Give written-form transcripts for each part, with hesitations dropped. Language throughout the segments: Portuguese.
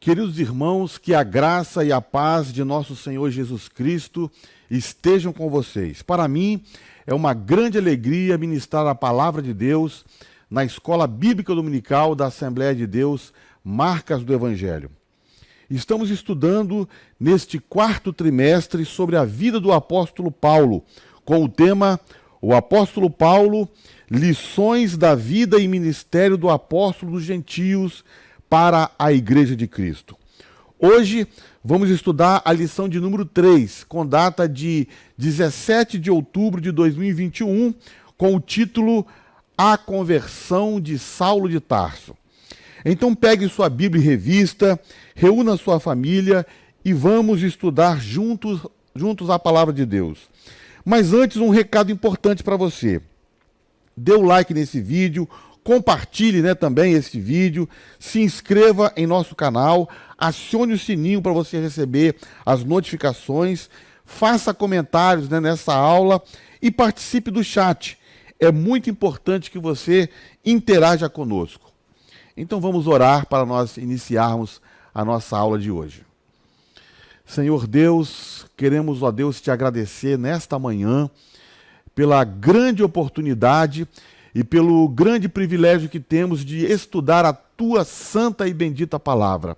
Queridos irmãos, que a graça e a paz de nosso Senhor Jesus Cristo estejam com vocês. Para mim, é uma grande alegria ministrar a palavra de Deus na Escola Bíblica Dominical da Assembleia de Deus, Marcas do Evangelho. Estamos estudando neste quarto trimestre sobre a vida do apóstolo Paulo, com o tema O Apóstolo Paulo, lições da vida e ministério do apóstolo dos gentios para a Igreja de Cristo. Hoje vamos estudar a lição de número 3, com data de 17 de outubro de 2021, com o título A Conversão de Saulo de Tarso. Então pegue sua Bíblia e revista, reúna sua família e vamos estudar juntos a palavra de Deus. Mas antes, um recado importante para você. Dê o like nesse vídeo, compartilhe também esse vídeo, se inscreva em nosso canal, acione o sininho para você receber as notificações, faça comentários nessa aula e participe do chat. É muito importante que você interaja conosco. Então vamos orar para nós iniciarmos a nossa aula de hoje. Senhor Deus, queremos, ó Deus, te agradecer nesta manhã pela grande oportunidade e pelo grande privilégio que temos de estudar a tua santa e bendita palavra.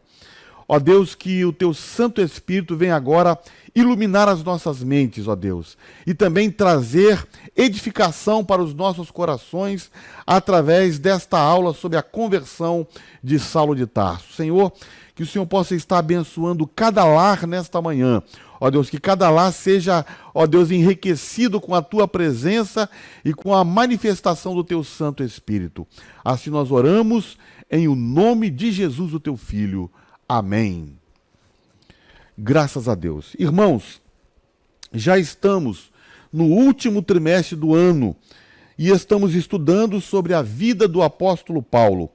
Ó Deus, que o teu Santo Espírito venha agora iluminar as nossas mentes, ó Deus, e também trazer edificação para os nossos corações através desta aula sobre a conversão de Saulo de Tarso. Senhor, que o Senhor possa estar abençoando cada lar nesta manhã. Ó Deus, que cada lar seja, ó Deus, enriquecido com a tua presença e com a manifestação do teu Santo Espírito. Assim nós oramos em o nome de Jesus, o teu Filho. Amém. Graças a Deus. Irmãos, já estamos no último trimestre do ano e estamos estudando sobre a vida do apóstolo Paulo.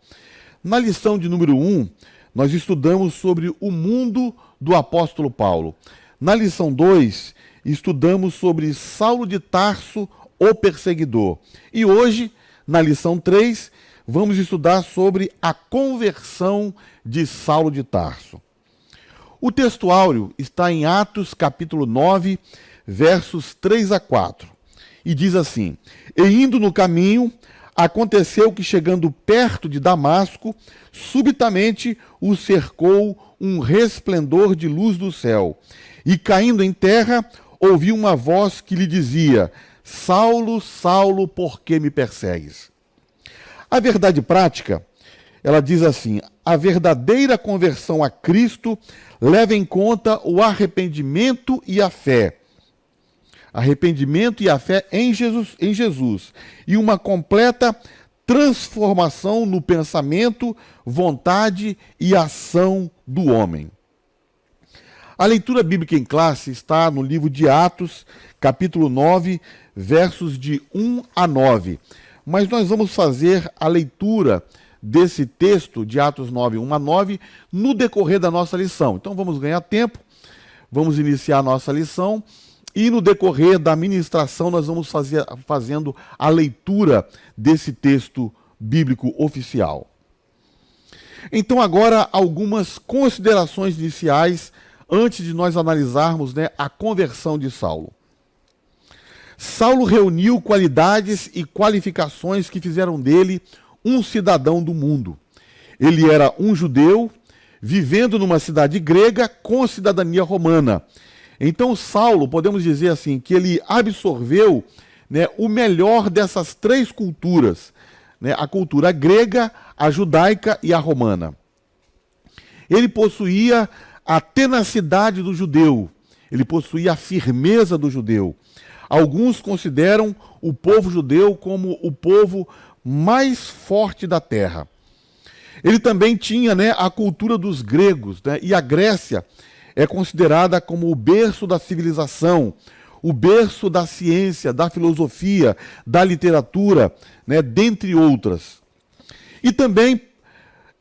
Na lição de número 1, nós estudamos sobre o mundo do apóstolo Paulo. Na lição 2, estudamos sobre Saulo de Tarso, o perseguidor. E hoje, na lição 3, vamos estudar sobre a conversão de Saulo de Tarso. O texto áureo está em Atos capítulo 9, versos 3 a 4. E diz assim: E indo no caminho, aconteceu que chegando perto de Damasco, subitamente o cercou um resplendor de luz do céu. E caindo em terra, ouviu uma voz que lhe dizia: Saulo, Saulo, por que me persegues? A verdade prática, ela diz assim: a verdadeira conversão a Cristo leva em conta o arrependimento e a fé. Arrependimento e a fé em Jesus e uma completa transformação no pensamento, vontade e ação do homem. A leitura bíblica em classe está no livro de Atos, capítulo 9, versos de 1 a 9. Mas nós vamos fazer a leitura desse texto de Atos 9, 1 a 9, no decorrer da nossa lição. Então vamos ganhar tempo, vamos iniciar a nossa lição e no decorrer da ministração nós vamos fazendo a leitura desse texto bíblico oficial. Então agora algumas considerações iniciais antes de nós analisarmos a conversão de Saulo. Saulo reuniu qualidades e qualificações que fizeram dele um cidadão do mundo. Ele era um judeu, vivendo numa cidade grega com cidadania romana. Então Saulo, podemos dizer assim, que ele absorveu o melhor dessas três culturas, a cultura grega, a judaica e a romana. Ele possuía a tenacidade do judeu, ele possuía a firmeza do judeu. Alguns consideram o povo judeu como o povo mais forte da terra. Ele também tinha a cultura dos gregos, e a Grécia é considerada como o berço da civilização, o berço da ciência, da filosofia, da literatura, dentre outras. E também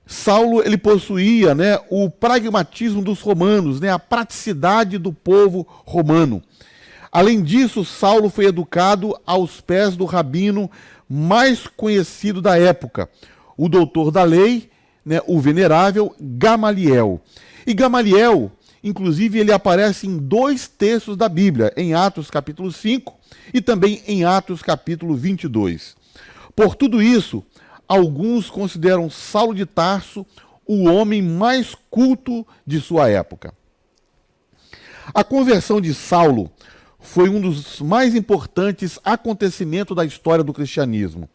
Saulo ele possuía o pragmatismo dos romanos, a praticidade do povo romano. Além disso, Saulo foi educado aos pés do rabino mais conhecido da época, o doutor da lei, né, o venerável Gamaliel. E Gamaliel, inclusive, ele aparece em 2 textos da Bíblia, em Atos capítulo 5 e também em Atos capítulo 22. Por tudo isso, alguns consideram Saulo de Tarso o homem mais culto de sua época. A conversão de Saulo foi um dos mais importantes acontecimentos da história do cristianismo.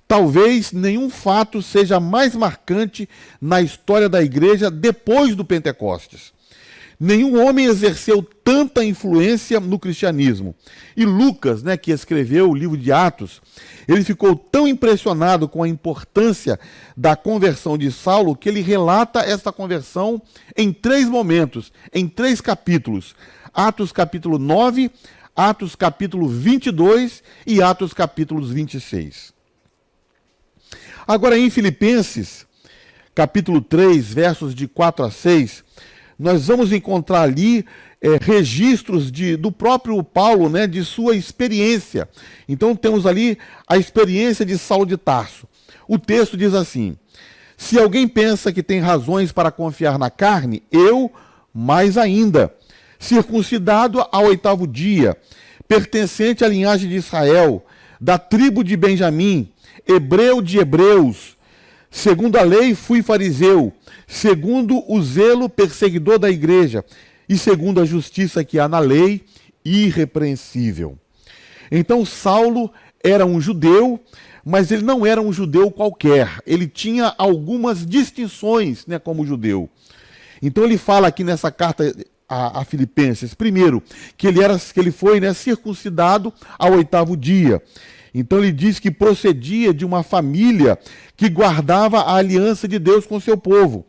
Talvez nenhum fato seja mais marcante na história da igreja depois do Pentecostes. Nenhum homem exerceu tanta influência no cristianismo. E Lucas, né, que escreveu o livro de Atos, ele ficou tão impressionado com a importância da conversão de Saulo que ele relata essa conversão em 3 momentos, em 3 capítulos. Atos capítulo 9, Atos capítulo 22 e Atos capítulo 26. Agora em Filipenses, capítulo 3, versos de 4 a 6, nós vamos encontrar ali registros do próprio Paulo, né, de sua experiência. Então temos ali a experiência de Saulo de Tarso. O texto diz assim: se alguém pensa que tem razões para confiar na carne, eu, mais ainda, circuncidado ao 8º dia, pertencente à linhagem de Israel, da tribo de Benjamim, hebreu de hebreus, segundo a lei fui fariseu, segundo o zelo perseguidor da igreja, e segundo a justiça que há na lei, irrepreensível. Então Saulo era um judeu, mas ele não era um judeu qualquer. Ele tinha algumas distinções, né, como judeu. Então ele fala aqui nessa carta a Filipenses, primeiro, que ele foi, né, circuncidado ao 8º dia. Então ele diz que procedia de uma família que guardava a aliança de Deus com seu povo,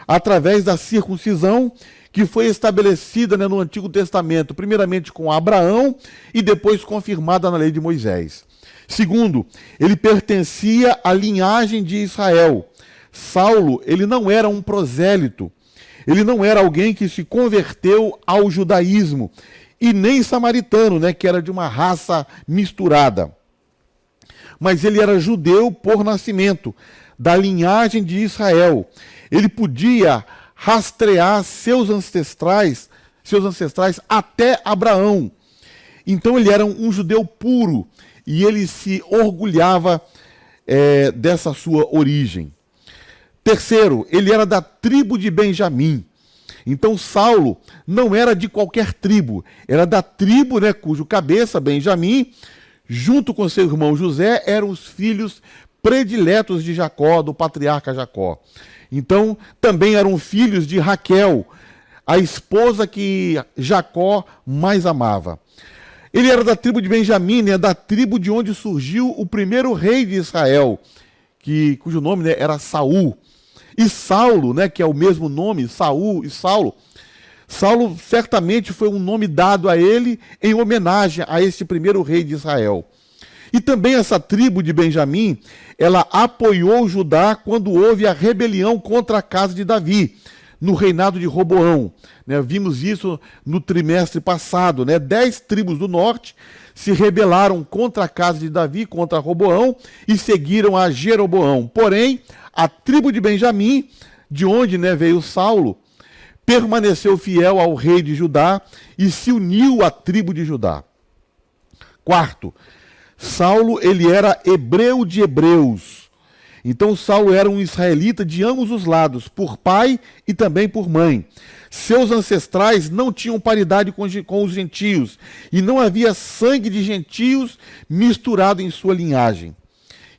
através da circuncisão que foi estabelecida, né, no Antigo Testamento, primeiramente com Abraão e depois confirmada na lei de Moisés. Segundo, ele pertencia à linhagem de Israel. Saulo, ele não era um prosélito, ele não era alguém que se converteu ao judaísmo, e nem samaritano, né, que era de uma raça misturada. Mas ele era judeu por nascimento, da linhagem de Israel. Ele podia rastrear seus ancestrais até Abraão. Então ele era um judeu puro e ele se orgulhava dessa sua origem. Terceiro, ele era da tribo de Benjamim. Então Saulo não era de qualquer tribo, era da tribo, né, cujo cabeça, Benjamim, junto com seu irmão José, eram os filhos prediletos de Jacó, do patriarca Jacó. Então, também eram filhos de Raquel, a esposa que Jacó mais amava. Ele era da tribo de Benjamim, né, da tribo de onde surgiu o primeiro rei de Israel, cujo nome, né, era Saul. E Saulo, né, que é o mesmo nome, Saul e Saulo, Saulo certamente foi um nome dado a ele em homenagem a este primeiro rei de Israel. E também essa tribo de Benjamim, ela apoiou Judá quando houve a rebelião contra a casa de Davi, no reinado de Roboão. Né, vimos isso no trimestre passado. 10 tribos do norte se rebelaram contra a casa de Davi, contra Roboão, e seguiram a Jeroboão. Porém, a tribo de Benjamim, de onde, né, veio Saulo, permaneceu fiel ao rei de Judá e se uniu à tribo de Judá. Quarto, Saulo, ele era hebreu de hebreus. Então Saulo era um israelita de ambos os lados, por pai e também por mãe. Seus ancestrais não tinham paridade com os gentios, e não havia sangue de gentios misturado em sua linhagem.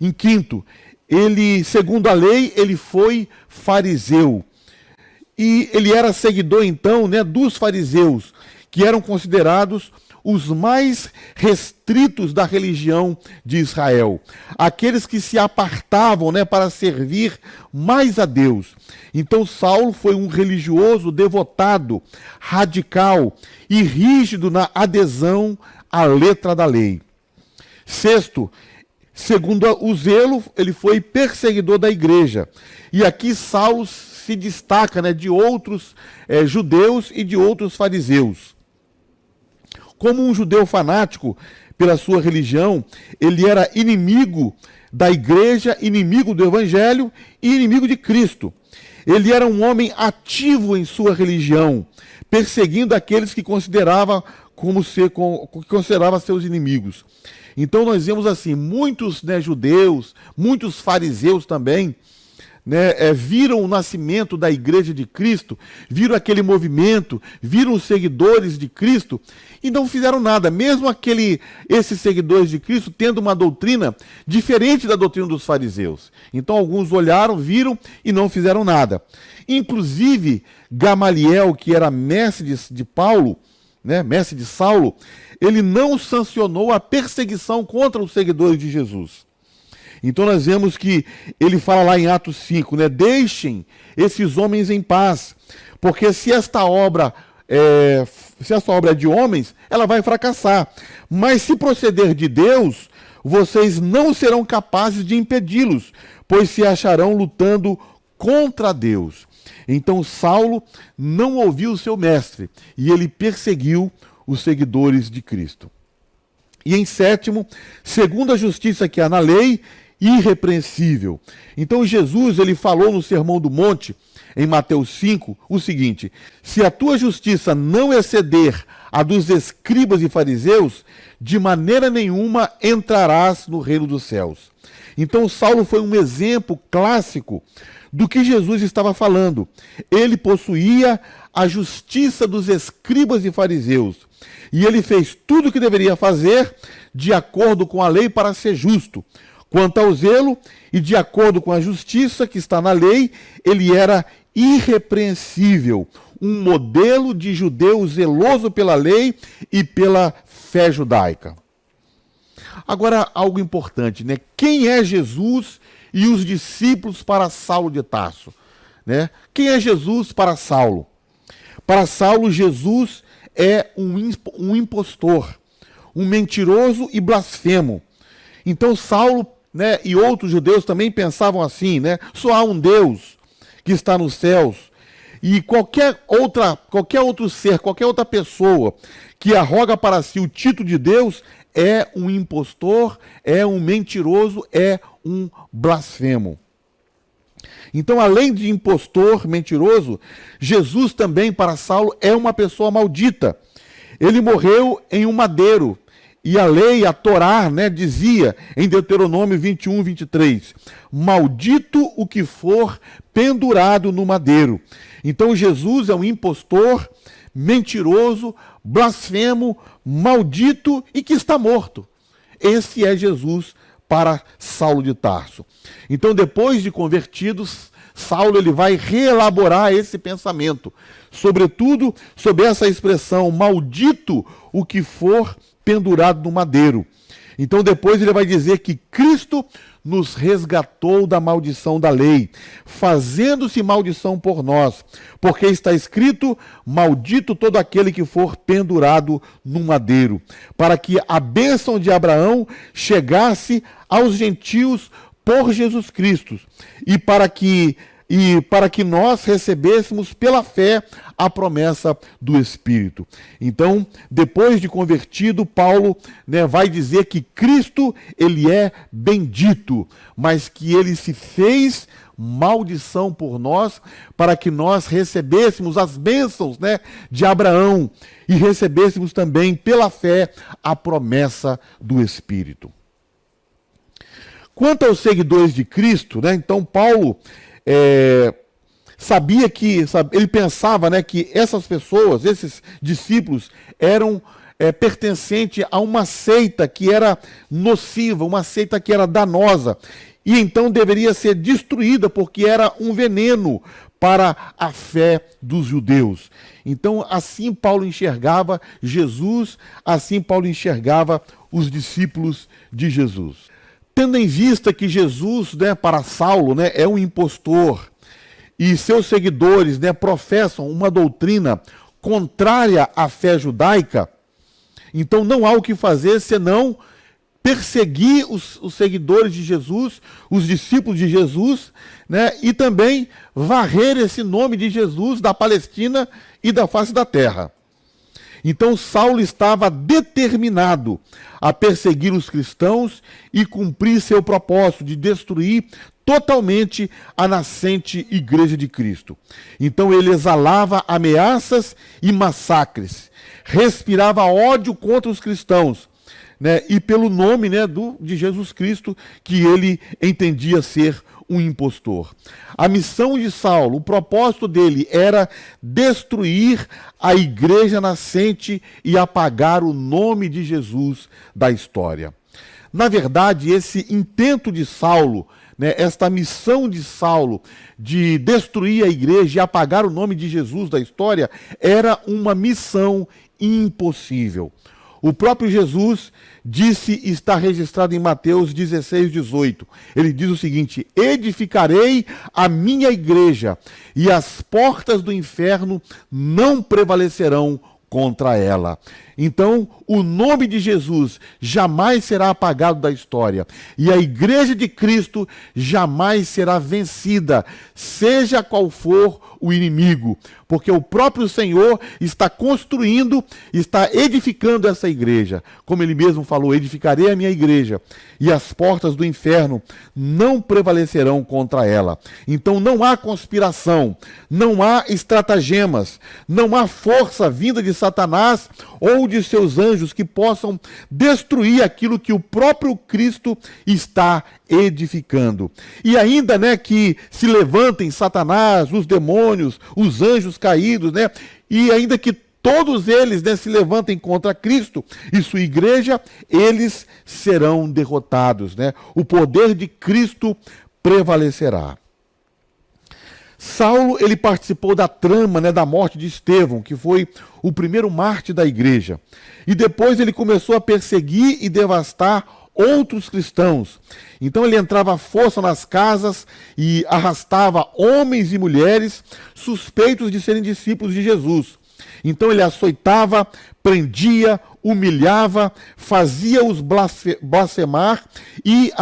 Em quinto, ele, segundo a lei, ele foi fariseu. E ele era seguidor, então, né, dos fariseus, que eram considerados os mais restritos da religião de Israel. Aqueles que se apartavam, né, para servir mais a Deus. Então, Saulo foi um religioso devotado, radical e rígido na adesão à letra da lei. Sexto, segundo o zelo, ele foi perseguidor da igreja. E aqui Saulo se destaca, né, de outros judeus e de outros fariseus. Como um judeu fanático, pela sua religião, ele era inimigo da igreja, inimigo do evangelho e inimigo de Cristo. Ele era um homem ativo em sua religião, perseguindo aqueles que considerava seus inimigos. Então nós vemos assim, muitos judeus, muitos fariseus também, viram o nascimento da igreja de Cristo, viram aquele movimento, viram os seguidores de Cristo e não fizeram nada, mesmo esses seguidores de Cristo tendo uma doutrina diferente da doutrina dos fariseus. Então alguns olharam, viram e não fizeram nada. Inclusive Gamaliel, que era mestre de Paulo, mestre de Saulo, ele não sancionou a perseguição contra os seguidores de Jesus. Então nós vemos que ele fala lá em Atos 5, deixem esses homens em paz, porque se esta obra é de homens, ela vai fracassar. Mas se proceder de Deus, vocês não serão capazes de impedi-los, pois se acharão lutando contra Deus. Então Saulo não ouviu o seu mestre e ele perseguiu os seguidores de Cristo. E em sétimo, segundo a justiça que há na lei, irrepreensível. Então Jesus, ele falou no Sermão do Monte, em Mateus 5, o seguinte: se a tua justiça não exceder a dos escribas e fariseus, de maneira nenhuma entrarás no reino dos céus. Então Saulo foi um exemplo clássico do que Jesus estava falando. Ele possuía a justiça dos escribas e fariseus, e ele fez tudo o que deveria fazer de acordo com a lei para ser justo. Quanto ao zelo, e de acordo com a justiça que está na lei, ele era irrepreensível, um modelo de judeu zeloso pela lei e pela fé judaica. Agora, algo importante, Quem é Jesus e os discípulos para Saulo de Tarso? Quem é Jesus para Saulo? Para Saulo, Jesus é um impostor, um mentiroso e blasfemo. Então Saulo e outros judeus também pensavam assim, só há um Deus que está nos céus, e qualquer outro ser, qualquer outra pessoa que arroga para si o título de Deus é um impostor, é um mentiroso, é um blasfemo. Então, além de impostor, mentiroso, Jesus também para Saulo é uma pessoa maldita. Ele morreu em um madeiro. E a lei, a Torá, dizia em Deuteronômio 21, 23, maldito o que for pendurado no madeiro. Então Jesus é um impostor, mentiroso, blasfemo, maldito e que está morto. Esse é Jesus para Saulo de Tarso. Então, depois de convertidos, Saulo ele vai reelaborar esse pensamento, sobretudo sobre essa expressão, maldito o que for pendurado no madeiro. Então depois ele vai dizer que Cristo nos resgatou da maldição da lei, fazendo-se maldição por nós, porque está escrito, maldito todo aquele que for pendurado no madeiro, para que a bênção de Abraão chegasse aos gentios por Jesus Cristo, e para que nós recebêssemos pela fé a promessa do Espírito. Então, depois de convertido, Paulo vai dizer que Cristo, ele é bendito, mas que ele se fez maldição por nós, para que nós recebêssemos as bênçãos de Abraão e recebêssemos também pela fé a promessa do Espírito. Quanto aos seguidores de Cristo, então Paulo ele pensava que essas pessoas, esses discípulos, eram pertencentes a uma seita que era nociva, uma seita que era danosa, e então deveria ser destruída porque era um veneno para a fé dos judeus. Então, assim Paulo enxergava Jesus, assim Paulo enxergava os discípulos de Jesus. Tendo em vista que Jesus, para Saulo, é um impostor, e seus seguidores professam uma doutrina contrária à fé judaica, então não há o que fazer senão perseguir os seguidores de Jesus, os discípulos de Jesus, e também varrer esse nome de Jesus da Palestina e da face da terra. Então Saulo estava determinado a perseguir os cristãos e cumprir seu propósito de destruir totalmente a nascente Igreja de Cristo. Então ele exalava ameaças e massacres, respirava ódio contra os cristãos, né, e pelo nome, né, de Jesus Cristo, que ele entendia ser um impostor. A missão de Saulo, o propósito dele era destruir a igreja nascente e apagar o nome de Jesus da história. Na verdade, esse intento de Saulo, né, esta missão de Saulo de destruir a igreja e apagar o nome de Jesus da história, era uma missão impossível. O próprio Jesus disse, está registrado em Mateus 16, 18. Ele diz o seguinte: edificarei a minha igreja e as portas do inferno não prevalecerão contra ela. Então, o nome de Jesus jamais será apagado da história. E a igreja de Cristo jamais será vencida, seja qual for o inimigo. Porque o próprio Senhor está construindo, está edificando essa igreja. Como ele mesmo falou, edificarei a minha igreja e as portas do inferno não prevalecerão contra ela. Então não há conspiração, não há estratagemas, não há força vinda de Satanás ou de seus anjos que possam destruir aquilo que o próprio Cristo está edificando. E ainda, né, que se levantem Satanás, os demônios, os anjos caídos, né, e ainda que todos eles, né, se levantem contra Cristo e sua igreja, eles serão derrotados, né? O poder de Cristo prevalecerá. Saulo, ele participou da trama, né, da morte de Estevão, que foi o primeiro mártir da igreja. E depois ele começou a perseguir e devastar outros cristãos. Então ele entrava à força nas casas e arrastava homens e mulheres suspeitos de serem discípulos de Jesus. Então ele açoitava, prendia, humilhava, fazia-os blasfemar e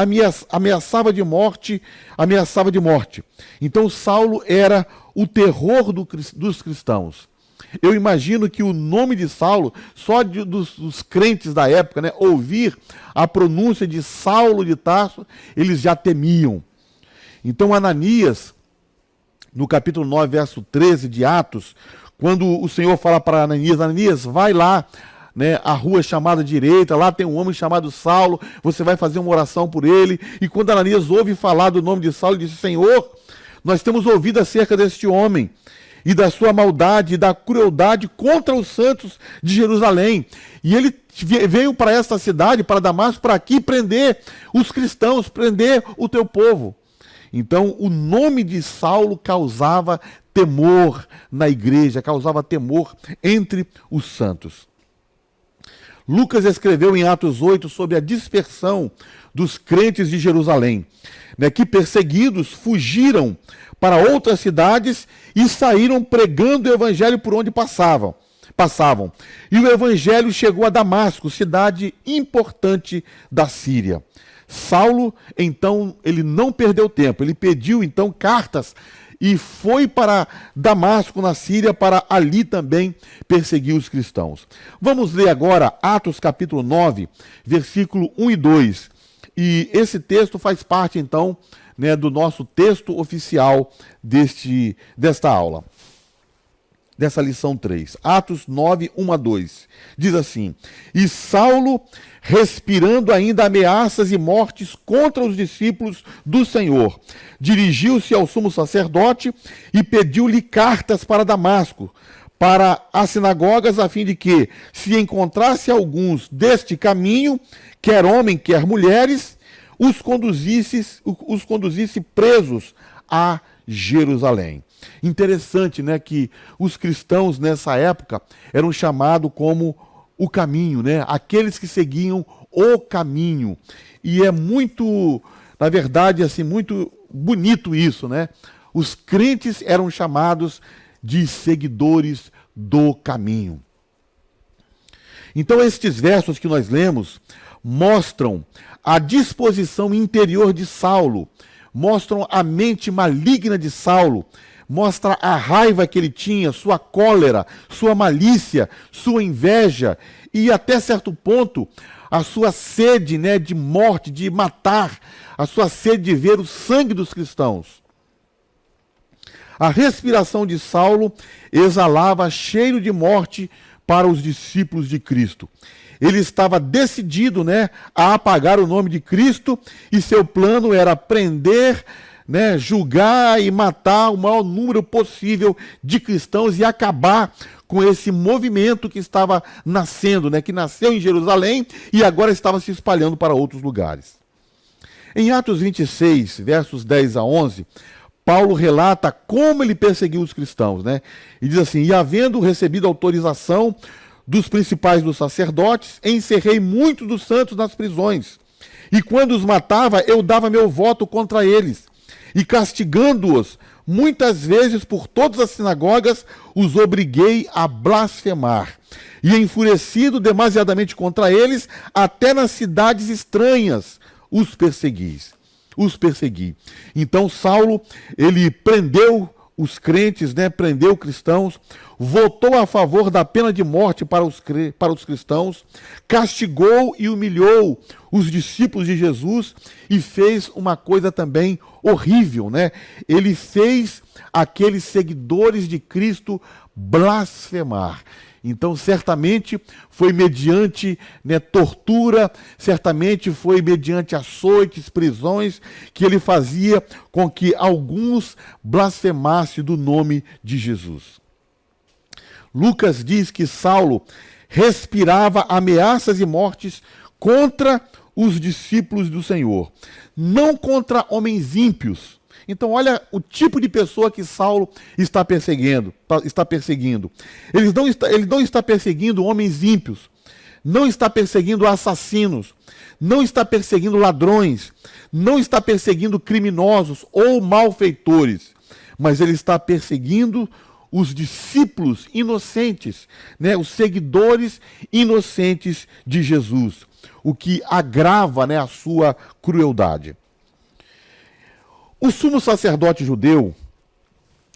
ameaçava de morte. Então Saulo era o terror dos cristãos. Eu imagino que o nome de Saulo, só dos crentes da época, né, ouvir a pronúncia de Saulo de Tarso, eles já temiam. Então Ananias, no capítulo 9, verso 13 de Atos, quando o Senhor fala para Ananias: Ananias, vai lá, né, a rua chamada direita, lá tem um homem chamado Saulo, você vai fazer uma oração por ele. E quando Ananias ouve falar do nome de Saulo, ele diz: Senhor, nós temos ouvido acerca deste homem e da sua maldade e da crueldade contra os santos de Jerusalém. E ele veio para esta cidade, para Damasco, para aqui prender os cristãos, prender o teu povo. Então, o nome de Saulo causava temor na igreja, causava temor entre os santos. Lucas escreveu em Atos 8 sobre a dispersão dos crentes de Jerusalém, né, que perseguidos fugiram para outras cidades e saíram pregando o evangelho por onde passavam. E o evangelho chegou a Damasco, cidade importante da Síria. Saulo, então, ele não perdeu tempo, ele pediu então cartas e foi para Damasco, na Síria, para ali também perseguir os cristãos. Vamos ler agora Atos capítulo 9, versículo 1 e 2. E esse texto faz parte, então, né, do nosso texto oficial desta aula, dessa lição 3. Atos 9, 1 a 2. Diz assim: E Saulo, respirando ainda ameaças e mortes contra os discípulos do Senhor, dirigiu-se ao sumo sacerdote e pediu-lhe cartas para Damasco, para as sinagogas, a fim de que, se encontrasse alguns deste caminho, quer homem, quer mulheres, os conduzisse presos a Jerusalém. Interessante, né, que os cristãos nessa época eram chamados como o caminho, né, aqueles que seguiam o caminho. E é muito, na verdade, assim, muito bonito isso, né? Os crentes eram chamados de seguidores do caminho. Então, estes versos que nós lemos mostram a disposição interior de Saulo, mostram a mente maligna de Saulo, mostra a raiva que ele tinha, sua cólera, sua malícia, sua inveja e até certo ponto a sua sede, né, de morte, de matar, a sua sede de ver o sangue dos cristãos. A respiração de Saulo exalava cheiro de morte para os discípulos de Cristo. Ele estava decidido, né, a apagar o nome de Cristo e seu plano era prender, né, julgar e matar o maior número possível de cristãos e acabar com esse movimento que estava nascendo, né, que nasceu em Jerusalém e agora estava se espalhando para outros lugares. Em Atos 26, versos 10 a 11, Paulo relata como ele perseguiu os cristãos, né? E diz assim: e havendo recebido autorização dos principais dos sacerdotes, encerrei muitos dos santos nas prisões. E quando os matava, eu dava meu voto contra eles. E castigando-os, muitas vezes por todas as sinagogas, os obriguei a blasfemar. E enfurecido demasiadamente contra eles, até nas cidades estranhas, os persegui. Então Saulo, ele prendeu os crentes, né, prendeu cristãos, votou a favor da pena de morte para os cristãos, castigou e humilhou os discípulos de Jesus e fez uma coisa também horrível, né? Ele fez aqueles seguidores de Cristo blasfemar. Então, certamente foi mediante, né, tortura, certamente foi mediante açoites, prisões, que ele fazia com que alguns blasfemassem do nome de Jesus. Lucas diz que Saulo respirava ameaças e mortes contra os discípulos do Senhor, não contra homens ímpios. Então, olha o tipo de pessoa que Saulo está perseguindo. Ele não está perseguindo homens ímpios, não está perseguindo assassinos, não está perseguindo ladrões, não está perseguindo criminosos ou malfeitores, mas ele está perseguindo os discípulos inocentes, né, os seguidores inocentes de Jesus, o que agrava, né, a sua crueldade. O sumo sacerdote judeu,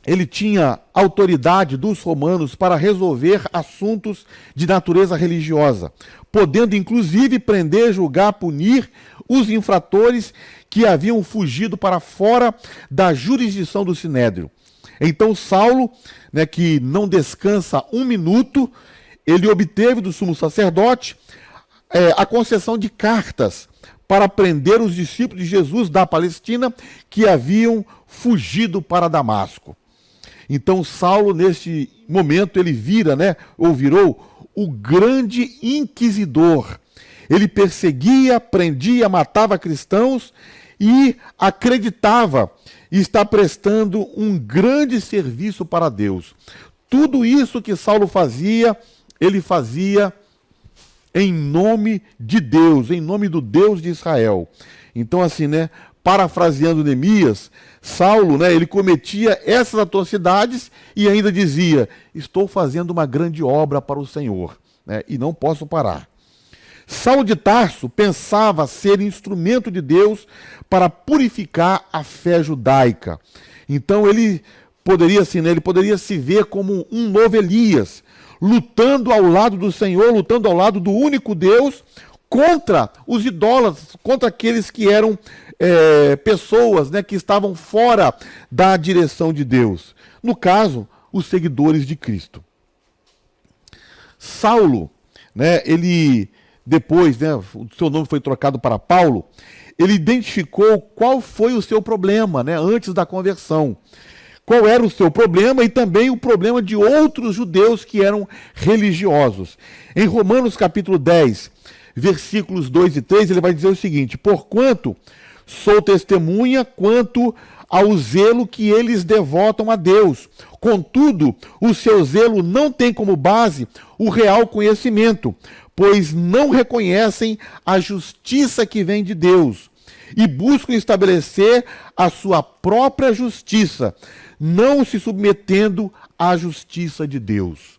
ele tinha autoridade dos romanos para resolver assuntos de natureza religiosa, podendo inclusive prender, julgar, punir os infratores que haviam fugido para fora da jurisdição do Sinédrio. Então Saulo, né, que não descansa um minuto, ele obteve do sumo sacerdote a concessão de cartas para prender os discípulos de Jesus da Palestina que haviam fugido para Damasco. Então Saulo, neste momento, ele virou o grande inquisidor. Ele perseguia, prendia, matava cristãos e acreditava estar prestando um grande serviço para Deus. Tudo isso que Saulo fazia, ele fazia em nome de Deus, em nome do Deus de Israel. Então, assim, né, parafraseando Neemias, Saulo, né, ele cometia essas atrocidades e ainda dizia: estou fazendo uma grande obra para o Senhor, né, e não posso parar. Saulo de Tarso pensava ser instrumento de Deus para purificar a fé judaica. Então ele poderia, assim, né, ele poderia se ver como um novo Elias, lutando ao lado do Senhor, lutando ao lado do único Deus, contra os idólatras, contra aqueles que eram pessoas, né, que estavam fora da direção de Deus. No caso, os seguidores de Cristo. Saulo, né, ele depois, né, o seu nome foi trocado para Paulo, ele identificou qual foi o seu problema, né, antes da conversão. Qual era o seu problema e também o problema de outros judeus que eram religiosos. Em Romanos capítulo 10, versículos 2 e 3, ele vai dizer o seguinte: porquanto sou testemunha quanto ao zelo que eles devotam a Deus. Contudo, o seu zelo não tem como base o real conhecimento, pois não reconhecem a justiça que vem de Deus e buscam estabelecer a sua própria justiça, não se submetendo à justiça de Deus.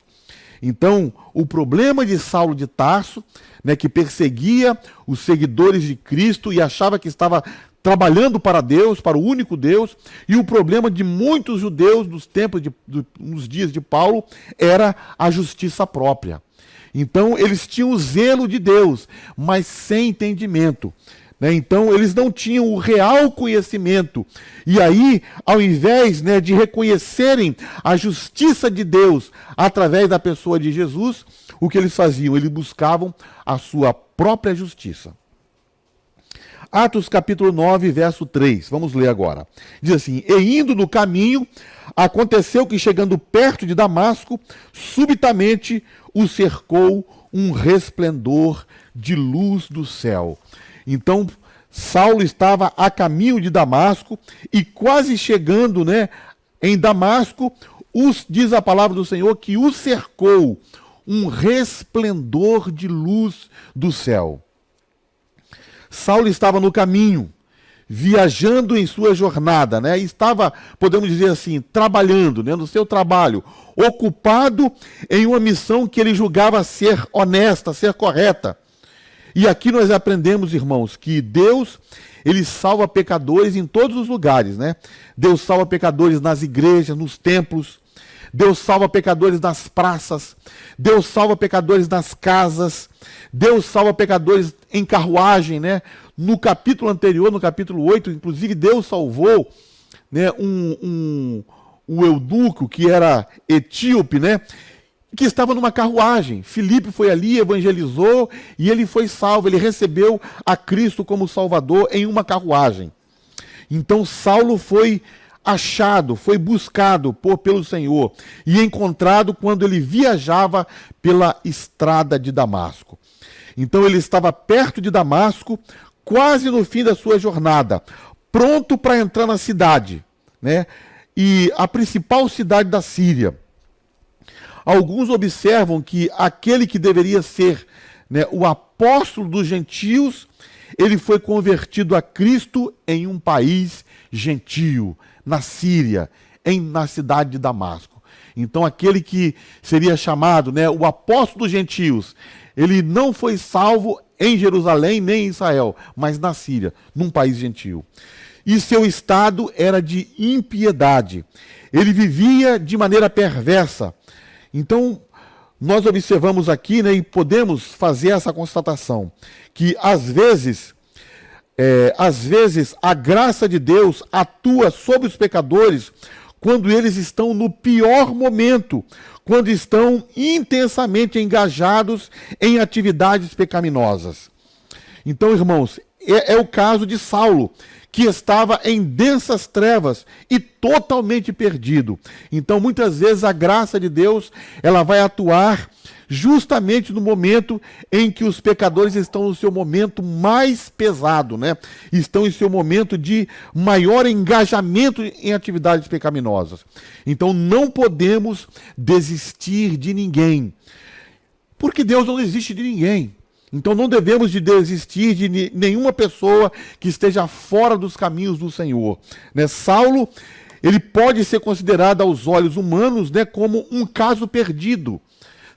Então, o problema de Saulo de Tarso, né, que perseguia os seguidores de Cristo e achava que estava trabalhando para Deus, para o único Deus, e o problema de muitos judeus nos dias de Paulo era a justiça própria. Então eles tinham o zelo de Deus, mas sem entendimento. Então eles não tinham o real conhecimento. E aí, ao invés de reconhecerem a justiça de Deus através da pessoa de Jesus, o que eles faziam? Eles buscavam a sua própria justiça. Atos capítulo 9, verso 3. Vamos ler agora. Diz assim: E indo no caminho, aconteceu que chegando perto de Damasco, subitamente o cercou um resplendor de luz do céu. Então, Saulo estava a caminho de Damasco e quase chegando, em Damasco, diz a palavra do Senhor que o cercou um resplendor de luz do céu. Saulo estava no caminho, viajando em sua jornada, estava, podemos dizer assim, trabalhando, no seu trabalho, ocupado em uma missão que ele julgava ser honesta, ser correta. E aqui nós aprendemos, irmãos, que Deus, ele salva pecadores em todos os lugares, Deus salva pecadores nas igrejas, nos templos, Deus salva pecadores nas praças, Deus salva pecadores nas casas, Deus salva pecadores em carruagem, No capítulo anterior, no capítulo 8, inclusive Deus salvou, um eunuco que era etíope, que estava numa carruagem. Filipe foi ali, evangelizou e ele foi salvo. Ele recebeu a Cristo como Salvador em uma carruagem. Então Saulo foi achado, foi buscado pelo Senhor e encontrado quando ele viajava pela estrada de Damasco. Então ele estava perto de Damasco, quase no fim da sua jornada, pronto para entrar na cidade, E a principal cidade da Síria. Alguns observam que aquele que deveria ser o apóstolo dos gentios, ele foi convertido a Cristo em um país gentio, na Síria, na cidade de Damasco. Então aquele que seria chamado o apóstolo dos gentios, ele não foi salvo em Jerusalém nem em Israel, mas na Síria, num país gentio. E seu estado era de impiedade. Ele vivia de maneira perversa. Então, nós observamos aqui, e podemos fazer essa constatação, que às vezes a graça de Deus atua sobre os pecadores quando eles estão no pior momento, quando estão intensamente engajados em atividades pecaminosas. Então, irmãos, é o caso de Saulo, que estava em densas trevas e totalmente perdido. Então, muitas vezes, a graça de Deus, ela vai atuar justamente no momento em que os pecadores estão no seu momento mais pesado, Estão em seu momento de maior engajamento em atividades pecaminosas. Então, não podemos desistir de ninguém, porque Deus não desiste de ninguém. Então não devemos de desistir de nenhuma pessoa que esteja fora dos caminhos do Senhor. Saulo, ele pode ser considerado aos olhos humanos como um caso perdido.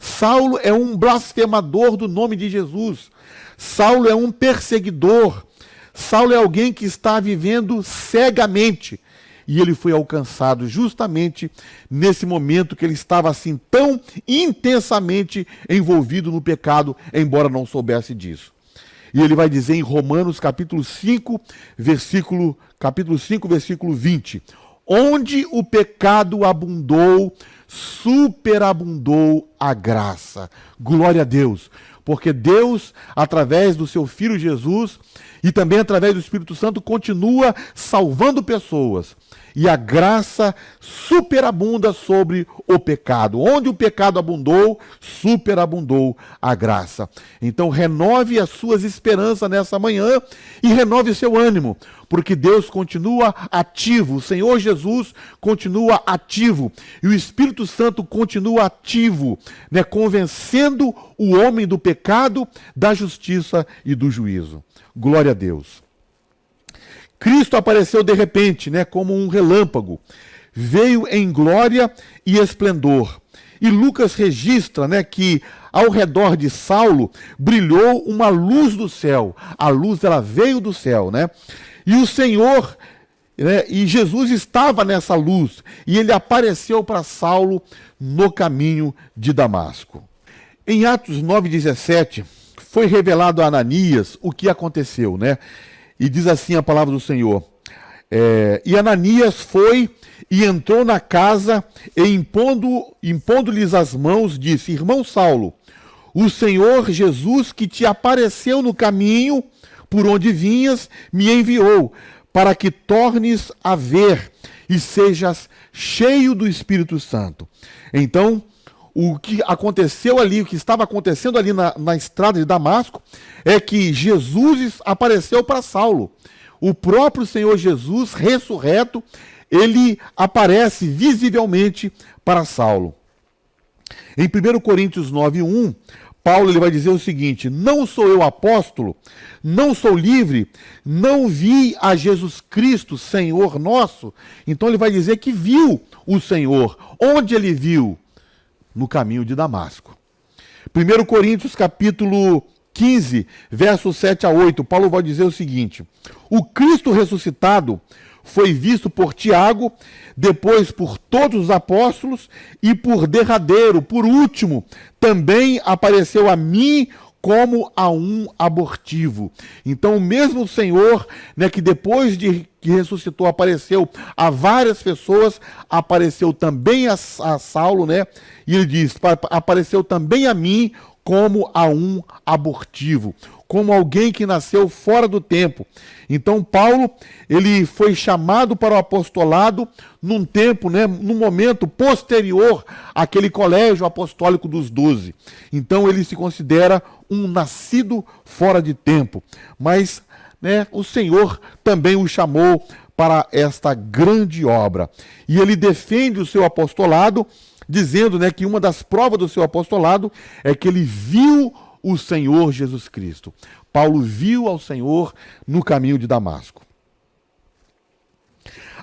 Saulo é um blasfemador do nome de Jesus. Saulo é um perseguidor. Saulo é alguém que está vivendo cegamente. E ele foi alcançado justamente nesse momento que ele estava assim tão intensamente envolvido no pecado, embora não soubesse disso. E ele vai dizer em Romanos capítulo 5, versículo 20, onde o pecado abundou, superabundou a graça. Glória a Deus. Porque Deus, através do seu Filho Jesus e também através do Espírito Santo, continua salvando pessoas. E a graça superabunda sobre o pecado. Onde o pecado abundou, superabundou a graça. Então renove as suas esperanças nessa manhã e renove seu ânimo, porque Deus continua ativo, o Senhor Jesus continua ativo e o Espírito Santo continua ativo, convencendo o homem do pecado, da justiça e do juízo. Glória a Deus. Cristo apareceu de repente, como um relâmpago. Veio em glória e esplendor. E Lucas registra, que ao redor de Saulo brilhou uma luz do céu. A luz, ela veio do céu, E o Senhor, né, e Jesus estava nessa luz, e ele apareceu para Saulo no caminho de Damasco. Em Atos 9,17, foi revelado a Ananias o que aconteceu, né? E diz assim a palavra do Senhor. E Ananias foi e entrou na casa e impondo-lhes as mãos, disse: Irmão Saulo, o Senhor Jesus que te apareceu no caminho por onde vinhas, me enviou, para que tornes a ver e sejas cheio do Espírito Santo. Então, o que aconteceu ali, o que estava acontecendo ali na estrada de Damasco, é que Jesus apareceu para Saulo. O próprio Senhor Jesus, ressurreto, ele aparece visivelmente para Saulo. Em 1 Coríntios 9:1, Paulo ele vai dizer o seguinte: não sou eu apóstolo, não sou livre, não vi a Jesus Cristo, Senhor nosso. Então ele vai dizer que viu o Senhor. Onde ele viu? No caminho de Damasco. 1 Coríntios capítulo 15, versos 7 a 8, Paulo vai dizer o seguinte: o Cristo ressuscitado foi visto por Tiago, depois por todos os apóstolos e por derradeiro, por último, também apareceu a mim como a um abortivo. Então o mesmo Senhor, né, que depois de que ressuscitou apareceu a várias pessoas, apareceu também a Saulo, né? E ele diz: apareceu também a mim como a um abortivo, como alguém que nasceu fora do tempo. Então Paulo, ele foi chamado para o apostolado num tempo, né, num momento posterior àquele colégio apostólico dos 12. Então ele se considera um nascido fora de tempo. Mas, né, o Senhor também o chamou para esta grande obra. E ele defende o seu apostolado, dizendo, né, que uma das provas do seu apostolado é que ele viu o Senhor Jesus Cristo. Paulo viu ao Senhor no caminho de Damasco.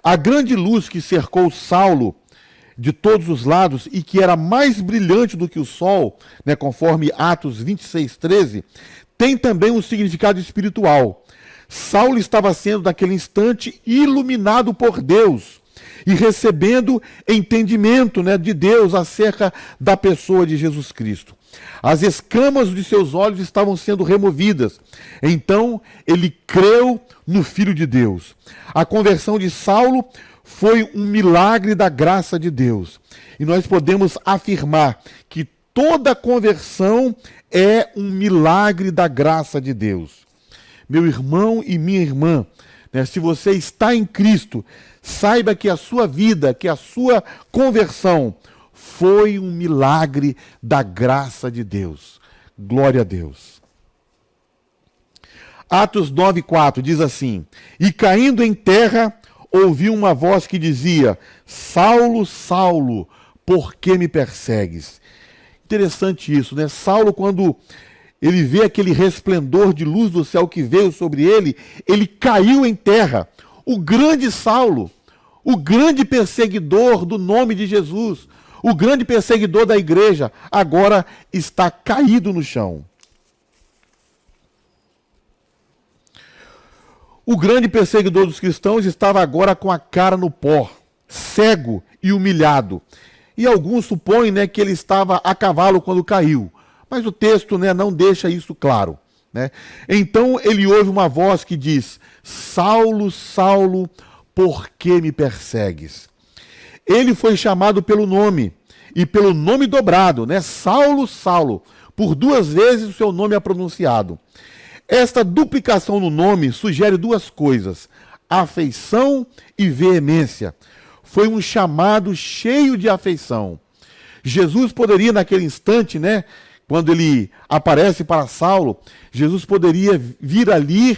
A grande luz que cercou Saulo de todos os lados e que era mais brilhante do que o sol, né, conforme Atos 26:13, tem também um significado espiritual. Saulo estava sendo, naquele instante, iluminado por Deus e recebendo entendimento, né, de Deus acerca da pessoa de Jesus Cristo. As escamas de seus olhos estavam sendo removidas. Então ele creu no Filho de Deus. A conversão de Saulo foi um milagre da graça de Deus. E nós podemos afirmar que toda conversão é um milagre da graça de Deus. Meu irmão e minha irmã, né, se você está em Cristo, saiba que a sua vida, que a sua conversão foi um milagre da graça de Deus. Glória a Deus. Atos 9:4 diz assim: e caindo em terra, ouviu uma voz que dizia: Saulo, Saulo, por que me persegues? Interessante isso, né? Saulo, quando ele vê aquele resplendor de luz do céu que veio sobre ele, ele caiu em terra. O grande Saulo, o grande perseguidor do nome de Jesus, o grande perseguidor da igreja, agora está caído no chão. O grande perseguidor dos cristãos estava agora com a cara no pó, cego e humilhado. E alguns supõem, né, que ele estava a cavalo quando caiu. Mas o texto, né, não deixa isso claro, né? Então ele ouve uma voz que diz: Saulo, Saulo, por que me persegues? Ele foi chamado pelo nome, e pelo nome dobrado, né? Saulo, Saulo. Por 2 vezes o seu nome é pronunciado. Esta duplicação no nome sugere 2 coisas: afeição e veemência. Foi um chamado cheio de afeição. Jesus poderia, naquele instante, né, quando ele aparece para Saulo, Jesus poderia vir ali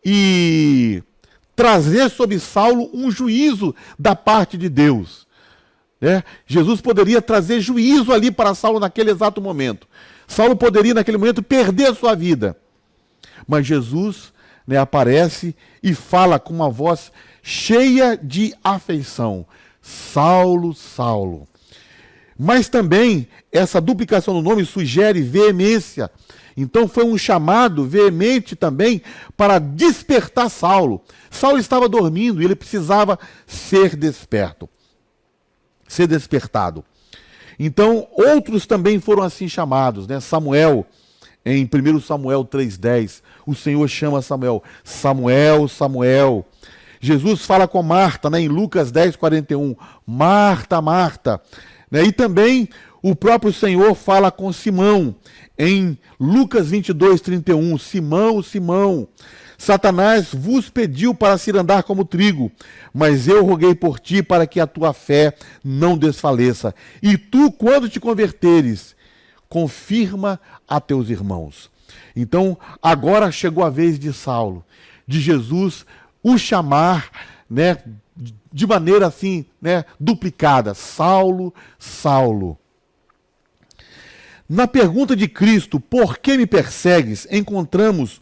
e trazer sobre Saulo um juízo da parte de Deus. Né? Jesus poderia trazer juízo ali para Saulo naquele exato momento. Saulo poderia, naquele momento, perder a sua vida. Mas Jesus, né, aparece e fala com uma voz cheia de afeição: Saulo, Saulo. Mas também essa duplicação do nome sugere veemência. Então foi um chamado veemente também para despertar Saulo. Saulo estava dormindo e ele precisava ser desperto, ser despertado. Então outros também foram assim chamados, né? Samuel, em 1 Samuel 3,10, o Senhor chama Samuel, Samuel, Samuel. Jesus fala com Marta, né, em Lucas 10,41, Marta, Marta. Né, e também o próprio Senhor fala com Simão, em Lucas 22,31, Simão, Simão, Satanás vos pediu para se andar como trigo, mas eu roguei por ti para que a tua fé não desfaleça. E tu, quando te converteres, confirma a teus irmãos. Então, agora chegou a vez de Saulo, de Jesus o chamar, né, de maneira assim, né, duplicada. Saulo, Saulo. Na pergunta de Cristo, por que me persegues? Encontramos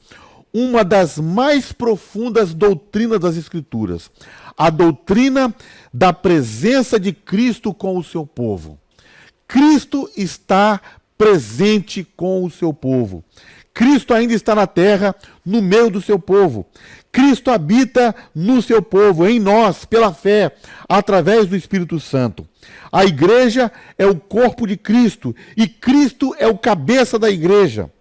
uma das mais profundas doutrinas das Escrituras. A doutrina da presença de Cristo com o seu povo. Cristo está presente com o seu povo. Cristo ainda está na terra, no meio do seu povo. Cristo habita no seu povo, em nós, pela fé, através do Espírito Santo. A igreja é o corpo de Cristo e Cristo é o cabeça da igreja.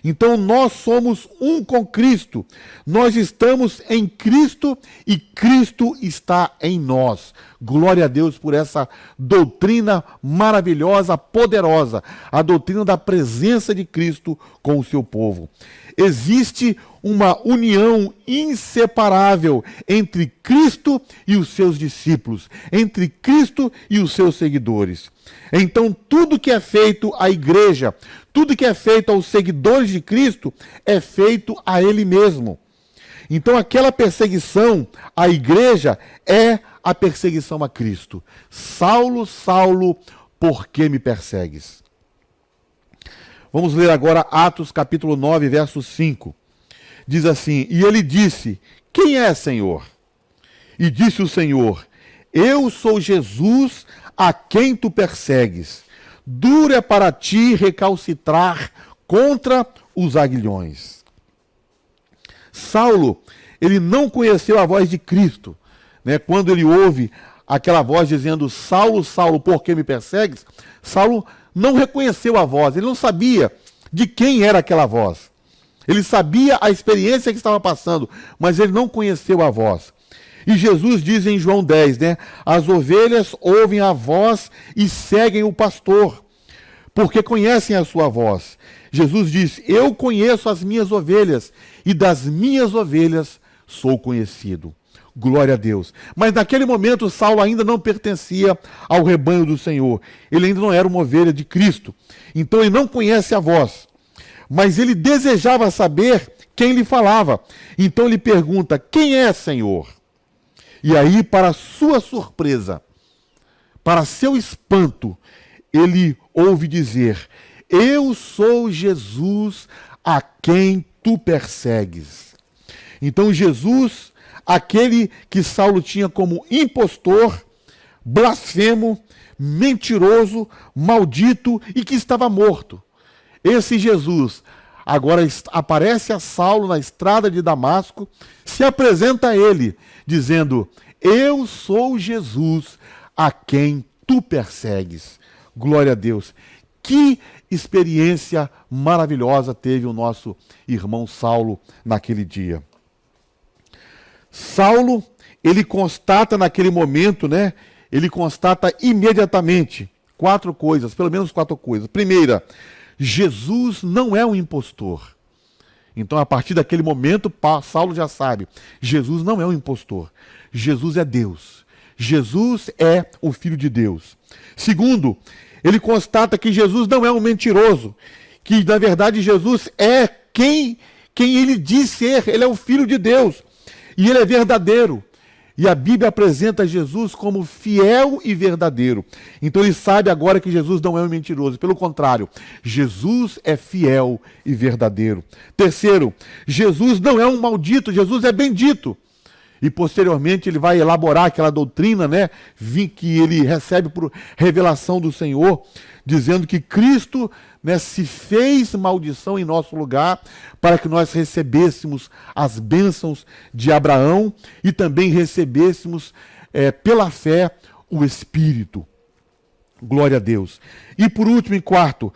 Então nós somos um com Cristo. Nós estamos em Cristo e Cristo está em nós. Glória a Deus por essa doutrina maravilhosa, poderosa. A doutrina da presença de Cristo com o seu povo. Existe uma união inseparável entre Cristo e os seus discípulos, entre Cristo e os seus seguidores. Então, tudo que é feito à igreja, tudo que é feito aos seguidores de Cristo, é feito a Ele mesmo. Então, aquela perseguição à igreja é a perseguição a Cristo. Saulo, Saulo, por que me persegues? Vamos ler agora Atos capítulo 9, verso 5. Diz assim, e ele disse, quem é, Senhor? E disse o Senhor, eu sou Jesus a quem tu persegues. Duro é para ti recalcitrar contra os aguilhões. Saulo, ele não conheceu a voz de Cristo, né? Quando ele ouve aquela voz dizendo, Saulo, Saulo, por que me persegues? Saulo não reconheceu a voz, ele não sabia de quem era aquela voz. Ele sabia a experiência que estava passando, mas ele não conheceu a voz. E Jesus diz em João 10, né? As ovelhas ouvem a voz e seguem o pastor, porque conhecem a sua voz. Jesus diz, eu conheço as minhas ovelhas, e das minhas ovelhas sou conhecido. Glória a Deus. Mas naquele momento, Saulo ainda não pertencia ao rebanho do Senhor. Ele ainda não era uma ovelha de Cristo. Então ele não conhece a voz. Mas ele desejava saber quem lhe falava. Então ele pergunta, quem é, Senhor? E aí, para sua surpresa, para seu espanto, ele ouve dizer, eu sou Jesus a quem tu persegues. Então Jesus, aquele que Saulo tinha como impostor, blasfemo, mentiroso, maldito e que estava morto. Esse Jesus agora aparece a Saulo na estrada de Damasco, se apresenta a ele, dizendo, eu sou Jesus a quem tu persegues. Glória a Deus. Que experiência maravilhosa teve o nosso irmão Saulo naquele dia. Saulo, ele constata naquele momento, né? Ele constata imediatamente pelo menos quatro coisas. Primeira, Jesus não é um impostor. Então, a partir daquele momento, Saulo já sabe, Jesus não é um impostor. Jesus é Deus. Jesus é o Filho de Deus. Segundo, ele constata que Jesus não é um mentiroso, que, na verdade, Jesus é quem ele diz ser. Ele é o Filho de Deus. E ele é verdadeiro. E a Bíblia apresenta Jesus como fiel e verdadeiro. Então ele sabe agora que Jesus não é um mentiroso. Pelo contrário, Jesus é fiel e verdadeiro. Terceiro, Jesus não é um maldito, Jesus é bendito. E posteriormente ele vai elaborar aquela doutrina, né, que ele recebe por revelação do Senhor, dizendo que Cristo, né, se fez maldição em nosso lugar para que nós recebêssemos as bênçãos de Abraão e também recebêssemos pela fé o Espírito. Glória a Deus. E por último, em quarto,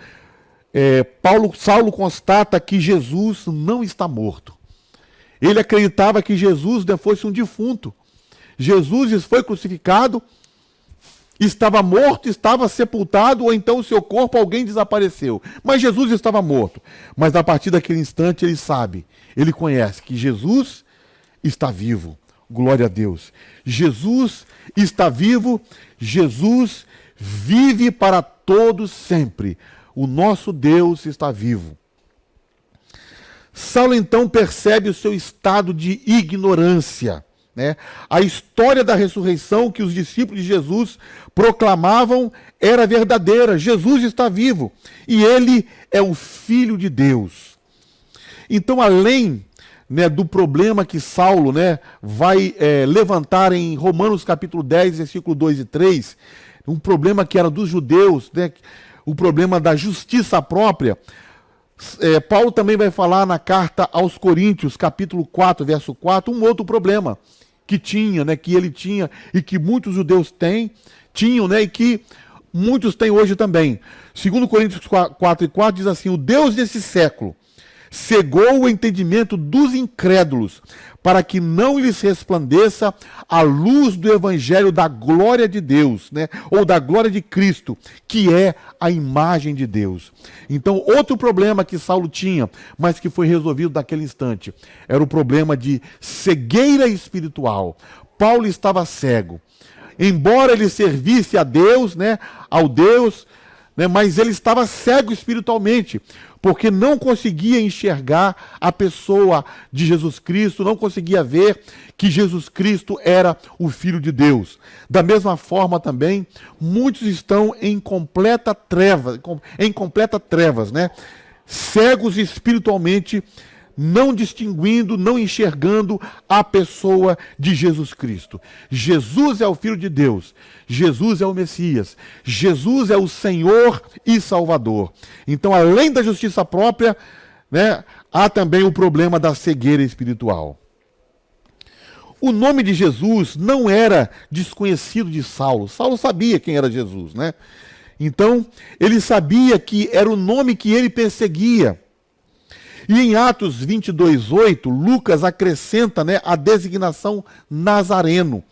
Saulo constata que Jesus não está morto. Ele acreditava que Jesus fosse um defunto. Jesus foi crucificado, estava morto, estava sepultado, ou então o seu corpo, alguém desapareceu. Mas Jesus estava morto. Mas a partir daquele instante ele sabe, ele conhece que Jesus está vivo. Glória a Deus. Jesus está vivo, Jesus vive para todos sempre. O nosso Deus está vivo. Saulo então percebe o seu estado de ignorância, né? A história da ressurreição que os discípulos de Jesus proclamavam era verdadeira. Jesus está vivo e ele é o Filho de Deus. Então, além, né, do problema que Saulo, né, vai levantar em Romanos capítulo 10, versículo 2 e 3, um problema que era dos judeus, né, o problema da justiça própria, Paulo também vai falar na carta aos Coríntios, capítulo 4, verso 4, um outro problema que tinha, né, que ele tinha e que muitos judeus tinham, né, e que muitos têm hoje também. Segundo Coríntios 4 e 4 diz assim: o Deus desse século cegou o entendimento dos incrédulos, para que não lhes resplandeça a luz do evangelho da glória de Deus, né? Ou da glória de Cristo, que é a imagem de Deus. Então, outro problema que Saulo tinha, mas que foi resolvido naquele instante, era o problema de cegueira espiritual. Paulo estava cego. Embora ele servisse a Deus, né? Ao Deus, né? Mas ele estava cego espiritualmente, porque não conseguia enxergar a pessoa de Jesus Cristo, não conseguia ver que Jesus Cristo era o Filho de Deus. Da mesma forma também, muitos estão em completa trevas, né? Cegos espiritualmente, não distinguindo, não enxergando a pessoa de Jesus Cristo. Jesus é o Filho de Deus, Jesus é o Messias, Jesus é o Senhor e Salvador. Então, além da justiça própria, né, há também o problema da cegueira espiritual. O nome de Jesus não era desconhecido de Saulo. Saulo sabia quem era Jesus, né? Então, ele sabia que era o nome que ele perseguia. E em Atos 22:8, Lucas acrescenta, né, a designação Nazareno.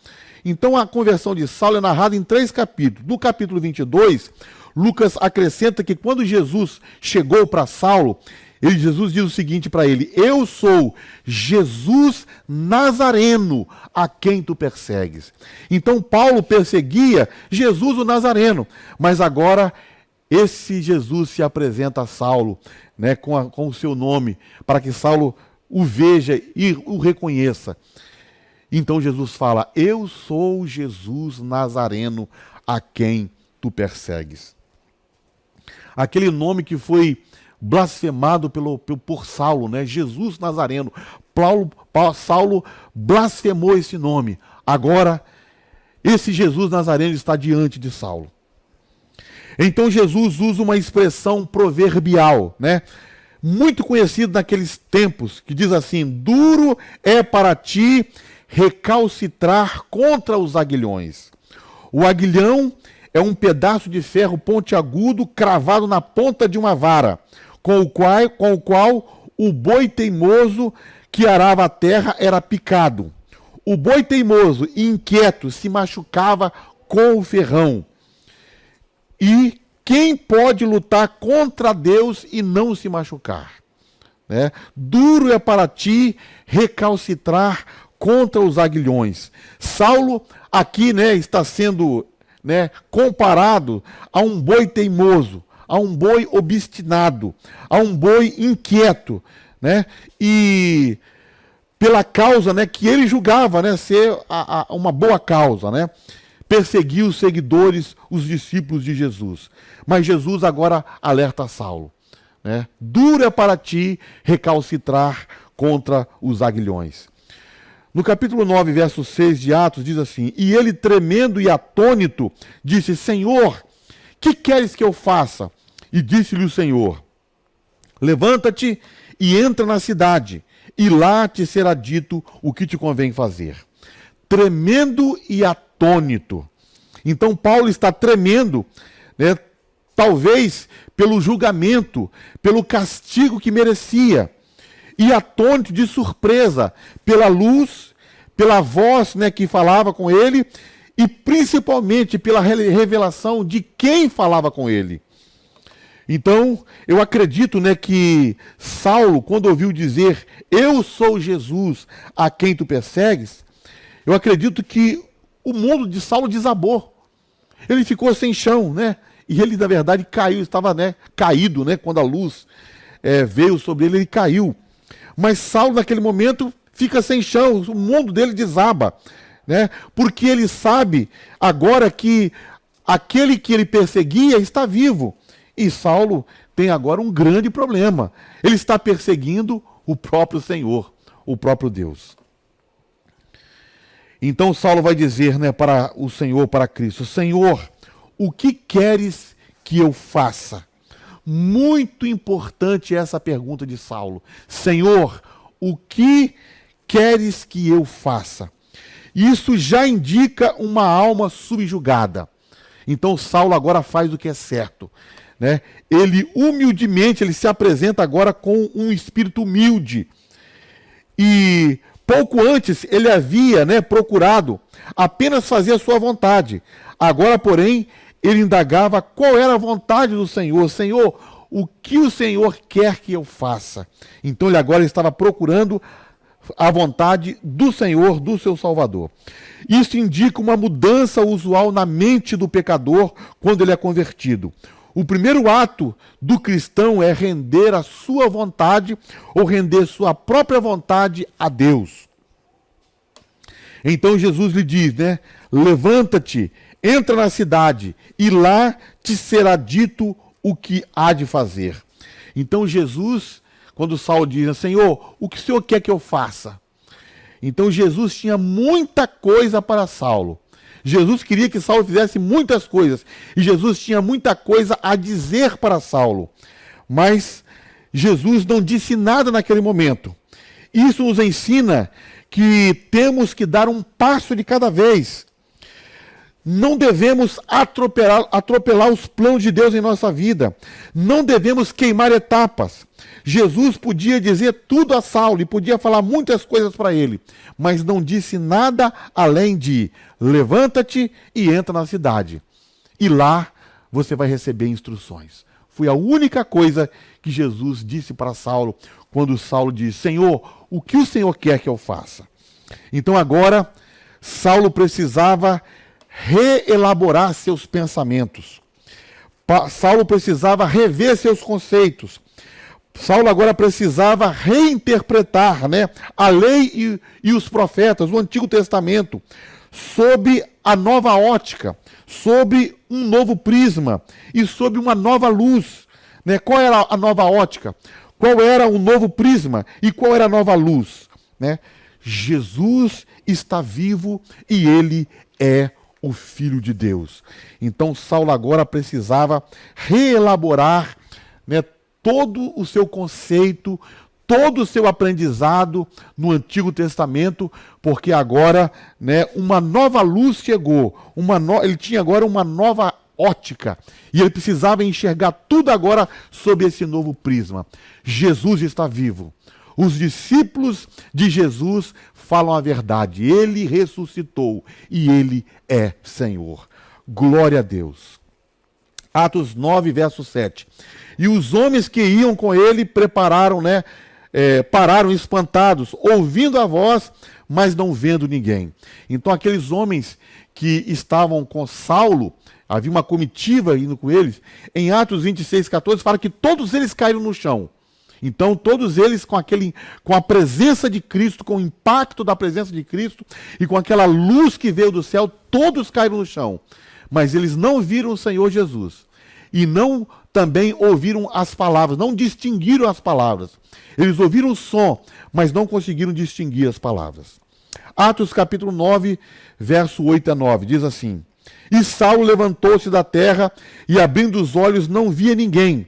Então a conversão de Saulo é narrada em 3 capítulos. No capítulo 22, Lucas acrescenta que quando Jesus chegou para Saulo, Jesus diz o seguinte para ele: eu sou Jesus Nazareno, a quem tu persegues. Então Paulo perseguia Jesus o Nazareno, mas agora esse Jesus se apresenta a Saulo, né, com o seu nome, para que Saulo o veja e o reconheça. Então Jesus fala: eu sou Jesus Nazareno, a quem tu persegues. Aquele nome que foi blasfemado por Saulo, né? Jesus Nazareno. Saulo blasfemou esse nome. Agora, esse Jesus Nazareno está diante de Saulo. Então Jesus usa uma expressão proverbial, né, muito conhecida naqueles tempos, que diz assim: duro é para ti recalcitrar contra os aguilhões. O aguilhão é um pedaço de ferro pontiagudo cravado na ponta de uma vara, com o qual o boi teimoso que arava a terra era picado. O boi teimoso e inquieto se machucava com o ferrão. E quem pode lutar contra Deus e não se machucar? Né? Duro é para ti recalcitrar contra os aguilhões. Saulo aqui, né, está sendo, né, comparado a um boi teimoso, a um boi obstinado, a um boi inquieto, né? E pela causa, né, que ele julgava, né, ser uma boa causa, né? Perseguir os seguidores, os discípulos de Jesus. Mas Jesus agora alerta Saulo, né? Duro é para ti recalcitrar contra os aguilhões. No capítulo 9, verso 6 de Atos, diz assim: E ele, tremendo e atônito, disse: Senhor, que queres que eu faça? E disse-lhe o Senhor: Levanta-te e entra na cidade, e lá te será dito o que te convém fazer. Tremendo e atônito. Então Paulo está tremendo, né, talvez pelo julgamento, pelo castigo que merecia, e atônito de surpresa pela luz, pela voz, né, que falava com ele, e principalmente pela revelação de quem falava com ele. Então, eu acredito, né, que Saulo, quando ouviu dizer: Eu sou Jesus a quem tu persegues, eu acredito que o mundo de Saulo desabou. Ele ficou sem chão, né? E ele, na verdade, caiu, estava, né, caído, né? Quando a luz veio sobre ele, ele caiu. Mas Saulo, naquele momento, fica sem chão, o mundo dele desaba, né? Porque ele sabe agora que aquele que ele perseguia está vivo. E Saulo tem agora um grande problema. Ele está perseguindo o próprio Senhor, o próprio Deus. Então Saulo vai dizer, né, para o Senhor, para Cristo: Senhor, o que queres que eu faça? Muito importante essa pergunta de Saulo. Senhor, o que queres que eu faça? Isso já indica uma alma subjugada. Então Saulo agora faz o que é certo, né? Ele humildemente, ele se apresenta agora com um espírito humilde. E pouco antes ele havia, né, procurado apenas fazer a sua vontade. Agora, porém, ele indagava qual era a vontade do Senhor. Senhor, o que o Senhor quer que eu faça? Então ele agora estava procurando a vontade do Senhor, do seu Salvador. Isso indica uma mudança usual na mente do pecador quando ele é convertido. O primeiro ato do cristão é render a sua vontade ou render sua própria vontade a Deus. Então Jesus lhe diz, né? Levanta-te, entra na cidade e lá te será dito o que há de fazer. Então Jesus, quando Saulo diz: Senhor, o que o Senhor quer que eu faça? Então Jesus tinha muita coisa para Saulo. Jesus queria que Saulo fizesse muitas coisas. E Jesus tinha muita coisa a dizer para Saulo. Mas Jesus não disse nada naquele momento. Isso nos ensina que temos que dar um passo de cada vez. Não devemos atropelar os planos de Deus em nossa vida. Não devemos queimar etapas. Jesus podia dizer tudo a Saulo e podia falar muitas coisas para ele, mas não disse nada além de: levanta-te e entra na cidade. E lá você vai receber instruções. Foi a única coisa que Jesus disse para Saulo quando Saulo disse: Senhor, o que o Senhor quer que eu faça? Então agora Saulo precisava reelaborar seus pensamentos. Saulo precisava rever seus conceitos. Saulo agora precisava reinterpretar, né, a lei e os profetas, o Antigo Testamento, sob a nova ótica, sob um novo prisma e sob uma nova luz. Né? Qual era a nova ótica? Qual era o novo prisma? E qual era a nova luz? Né? Jesus está vivo e ele é o Filho de Deus. Então Saulo agora precisava reelaborar, né, todo o seu conceito, todo o seu aprendizado no Antigo Testamento, porque agora, né, uma nova luz chegou, ele tinha agora uma nova ótica, e ele precisava enxergar tudo agora sob esse novo prisma. Jesus está vivo. Os discípulos de Jesus falam a verdade. Ele ressuscitou e ele é Senhor. Glória a Deus. Atos 9, verso 7. E os homens que iam com ele pararam espantados, ouvindo a voz, mas não vendo ninguém. Então aqueles homens que estavam com Saulo, havia uma comitiva indo com eles, em Atos 26, 14, fala que todos eles caíram no chão. Então todos eles com a presença de Cristo, com o impacto da presença de Cristo e com aquela luz que veio do céu, todos caíram no chão. Mas eles não viram o Senhor Jesus. E não também ouviram as palavras, não distinguiram as palavras. Eles ouviram o som, mas não conseguiram distinguir as palavras. Atos capítulo 9, verso 8 a 9, diz assim: E Saulo levantou-se da terra e, abrindo os olhos, não via ninguém.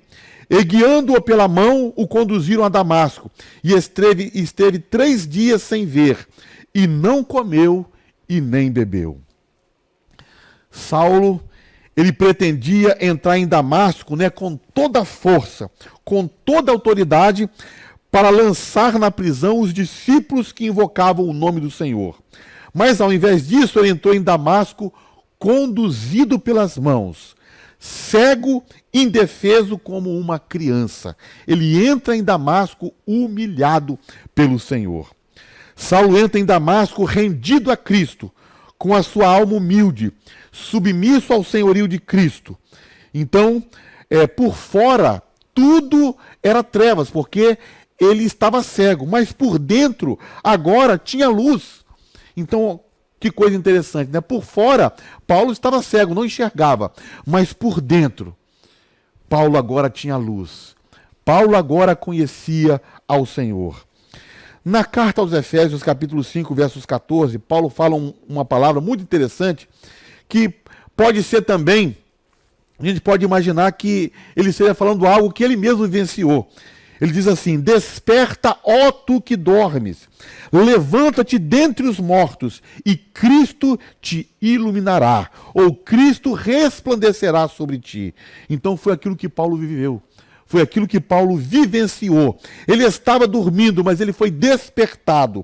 E, guiando-o pela mão, o conduziram a Damasco. E esteve 3 dias sem ver, e não comeu e nem bebeu. Saulo, ele pretendia entrar em Damasco, né, com toda a força, com toda a autoridade, para lançar na prisão os discípulos que invocavam o nome do Senhor. Mas, ao invés disso, ele entrou em Damasco conduzido pelas mãos, cego, indefeso como uma criança. Ele entra em Damasco humilhado pelo Senhor. Saulo entra em Damasco rendido a Cristo, com a sua alma humilde, submisso ao senhorio de Cristo. Então, por fora, tudo era trevas, porque ele estava cego, mas por dentro, agora, tinha luz. Então, que coisa interessante, né? Por fora, Paulo estava cego, não enxergava, mas por dentro, Paulo agora tinha luz. Paulo agora conhecia ao Senhor. Na carta aos Efésios, capítulo 5, versos 14, Paulo fala uma palavra muito interessante, que pode ser também, a gente pode imaginar que ele esteja falando algo que ele mesmo vivenciou. Ele diz assim: desperta, ó tu que dormes, levanta-te dentre os mortos, e Cristo te iluminará, ou Cristo resplandecerá sobre ti. Então foi aquilo que Paulo viveu, foi aquilo que Paulo vivenciou. Ele estava dormindo, mas ele foi despertado.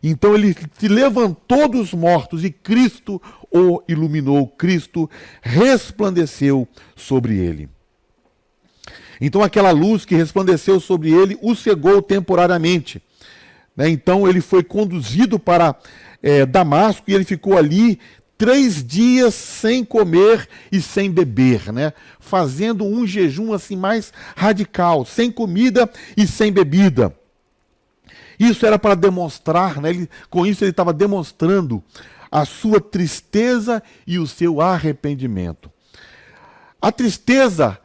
Então ele se levantou dos mortos e Cristo o iluminou, Cristo resplandeceu sobre ele. Então aquela luz que resplandeceu sobre ele o cegou temporariamente. Então ele foi conduzido para Damasco e ele ficou ali 3 dias sem comer e sem beber, né? Fazendo um jejum assim mais radical, sem comida e sem bebida. Isso era para demonstrar, né? Com isso ele estava demonstrando a sua tristeza e o seu arrependimento. A tristeza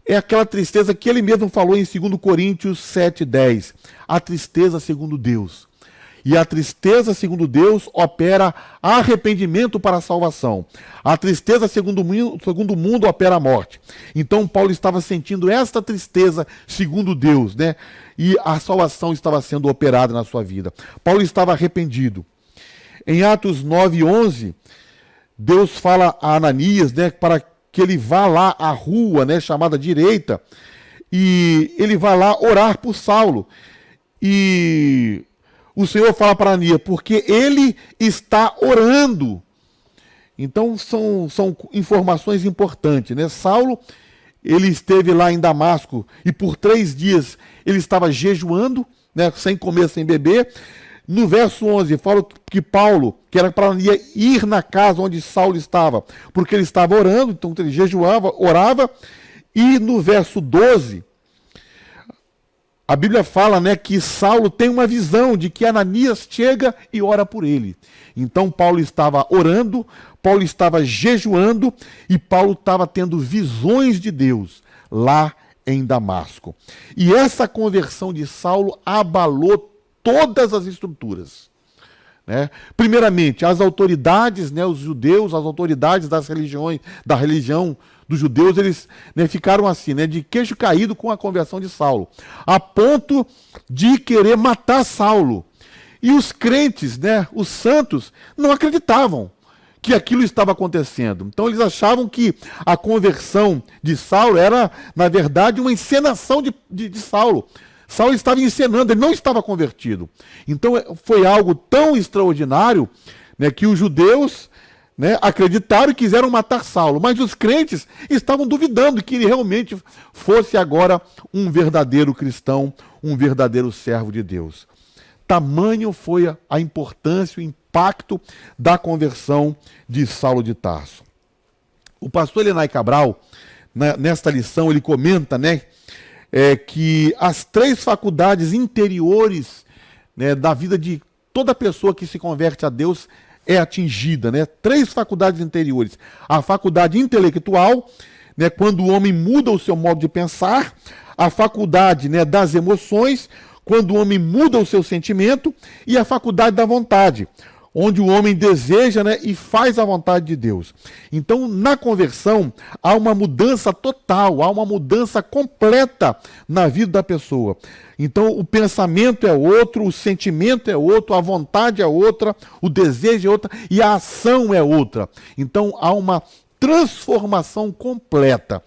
é aquela tristeza que ele mesmo falou em 2 Coríntios 7,10. A tristeza segundo Deus. E a tristeza segundo Deus opera arrependimento para a salvação. A tristeza segundo o mundo opera a morte. Então Paulo estava sentindo esta tristeza segundo Deus, né? E a salvação estava sendo operada na sua vida. Paulo estava arrependido. Em Atos 9:11, Deus fala a Ananias, né, para que ele vá lá à rua, né, chamada Direita, e ele vai lá orar por Saulo. E o Senhor fala para Ananias, porque ele está orando. Então são informações importantes, né? Saulo, ele esteve lá em Damasco e por 3 dias ele estava jejuando, né, sem comer, sem beber. No verso 11, fala que Paulo, que era para ir na casa onde Saulo estava, porque ele estava orando, então ele jejuava, orava. E no verso 12, a Bíblia fala, né, que Saulo tem uma visão de que Ananias chega e ora por ele. Então Paulo estava orando, Paulo estava jejuando e Paulo estava tendo visões de Deus lá em Damasco. E essa conversão de Saulo abalou todas as estruturas, né? Primeiramente, as autoridades, né, os judeus, as autoridades da religião dos judeus, eles, né, ficaram assim, né, de queixo caído com a conversão de Saulo, a ponto de querer matar Saulo. E os crentes, né, os santos, não acreditavam que aquilo estava acontecendo. Então eles achavam que a conversão de Saulo era, na verdade, uma encenação de Saulo. Saulo estava encenando, ele não estava convertido. Então foi algo tão extraordinário, né, que os judeus, né, acreditaram e quiseram matar Saulo. Mas os crentes estavam duvidando que ele realmente fosse agora um verdadeiro cristão, um verdadeiro servo de Deus. Tamanho foi a importância, o impacto da conversão de Saulo de Tarso. O pastor Elenay Cabral, nesta lição, ele comenta, né, que as 3 faculdades interiores, né, da vida de toda pessoa que se converte a Deus é atingida, né? 3 faculdades interiores. A faculdade intelectual, né, quando o homem muda o seu modo de pensar. A faculdade, né, das emoções, quando o homem muda o seu sentimento. E a faculdade da vontade, onde o homem deseja, né, e faz a vontade de Deus. Então, na conversão, há uma mudança total, há uma mudança completa na vida da pessoa. Então, o pensamento é outro, o sentimento é outro, a vontade é outra, o desejo é outra e a ação é outra. Então, há uma transformação completa.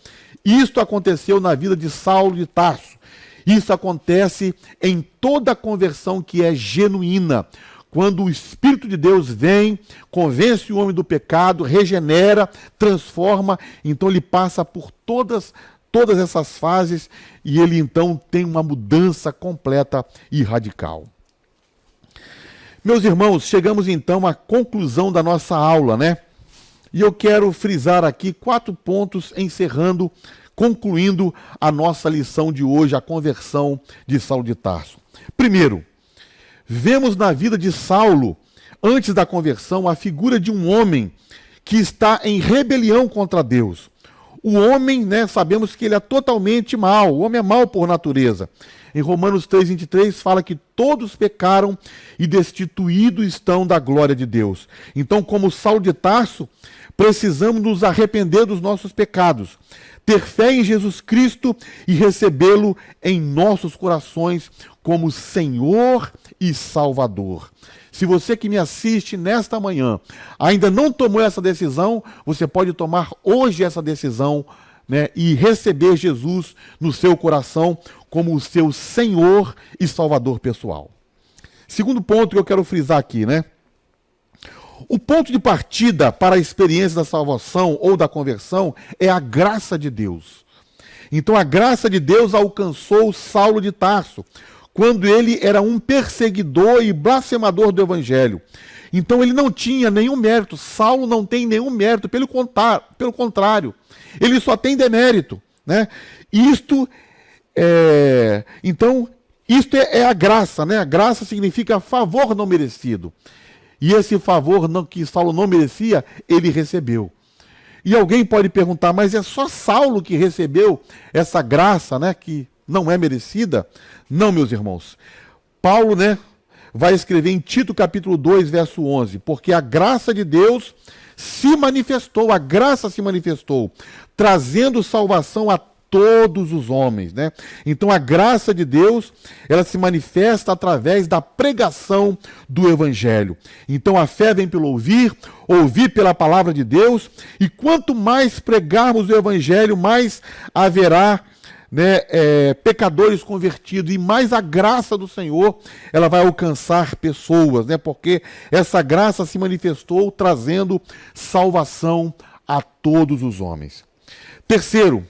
Isto aconteceu na vida de Saulo de Tarso. Isso acontece em toda conversão que é genuína. Quando o Espírito de Deus vem, convence o homem do pecado, regenera, transforma, então ele passa por todas essas fases e ele então tem uma mudança completa e radical. Meus irmãos, chegamos então à conclusão da nossa aula, né? E eu quero frisar aqui 4 pontos, encerrando, concluindo a nossa lição de hoje, a conversão de Saulo de Tarso. Primeiro, vemos na vida de Saulo, antes da conversão, a figura de um homem que está em rebelião contra Deus. O homem, né, sabemos que ele é totalmente mau, o homem é mau por natureza. Em Romanos 3:23 fala que todos pecaram e destituídos estão da glória de Deus. Então, como Saulo de Tarso, precisamos nos arrepender dos nossos pecados, ter fé em Jesus Cristo e recebê-lo em nossos corações como Senhor e Salvador. Se você que me assiste nesta manhã ainda não tomou essa decisão, você pode tomar hoje essa decisão, né, e receber Jesus no seu coração como o seu Senhor e Salvador pessoal. Segundo ponto que eu quero frisar aqui, né? O ponto de partida para a experiência da salvação ou da conversão é a graça de Deus. Então a graça de Deus alcançou Saulo de Tarso, quando ele era um perseguidor e blasfemador do Evangelho. Então ele não tinha nenhum mérito. Saulo não tem nenhum mérito, pelo contrário, ele só tem demérito, né? Isto é a graça, né? A graça significa favor não merecido. E esse favor que Saulo não merecia, ele recebeu. E alguém pode perguntar, mas é só Saulo que recebeu essa graça, né, que não é merecida? Não, meus irmãos. Paulo, né, vai escrever em Tito capítulo 2, verso 11, porque a graça de Deus se manifestou, a graça se manifestou, trazendo salvação a todos os homens, né? Então a graça de Deus, ela se manifesta através da pregação do Evangelho. Então a fé vem pelo ouvir, ouvir pela palavra de Deus, e quanto mais pregarmos o Evangelho, mais haverá, né, pecadores convertidos, e mais a graça do Senhor, ela vai alcançar pessoas, né? Porque essa graça se manifestou trazendo salvação a todos os homens. Terceiro,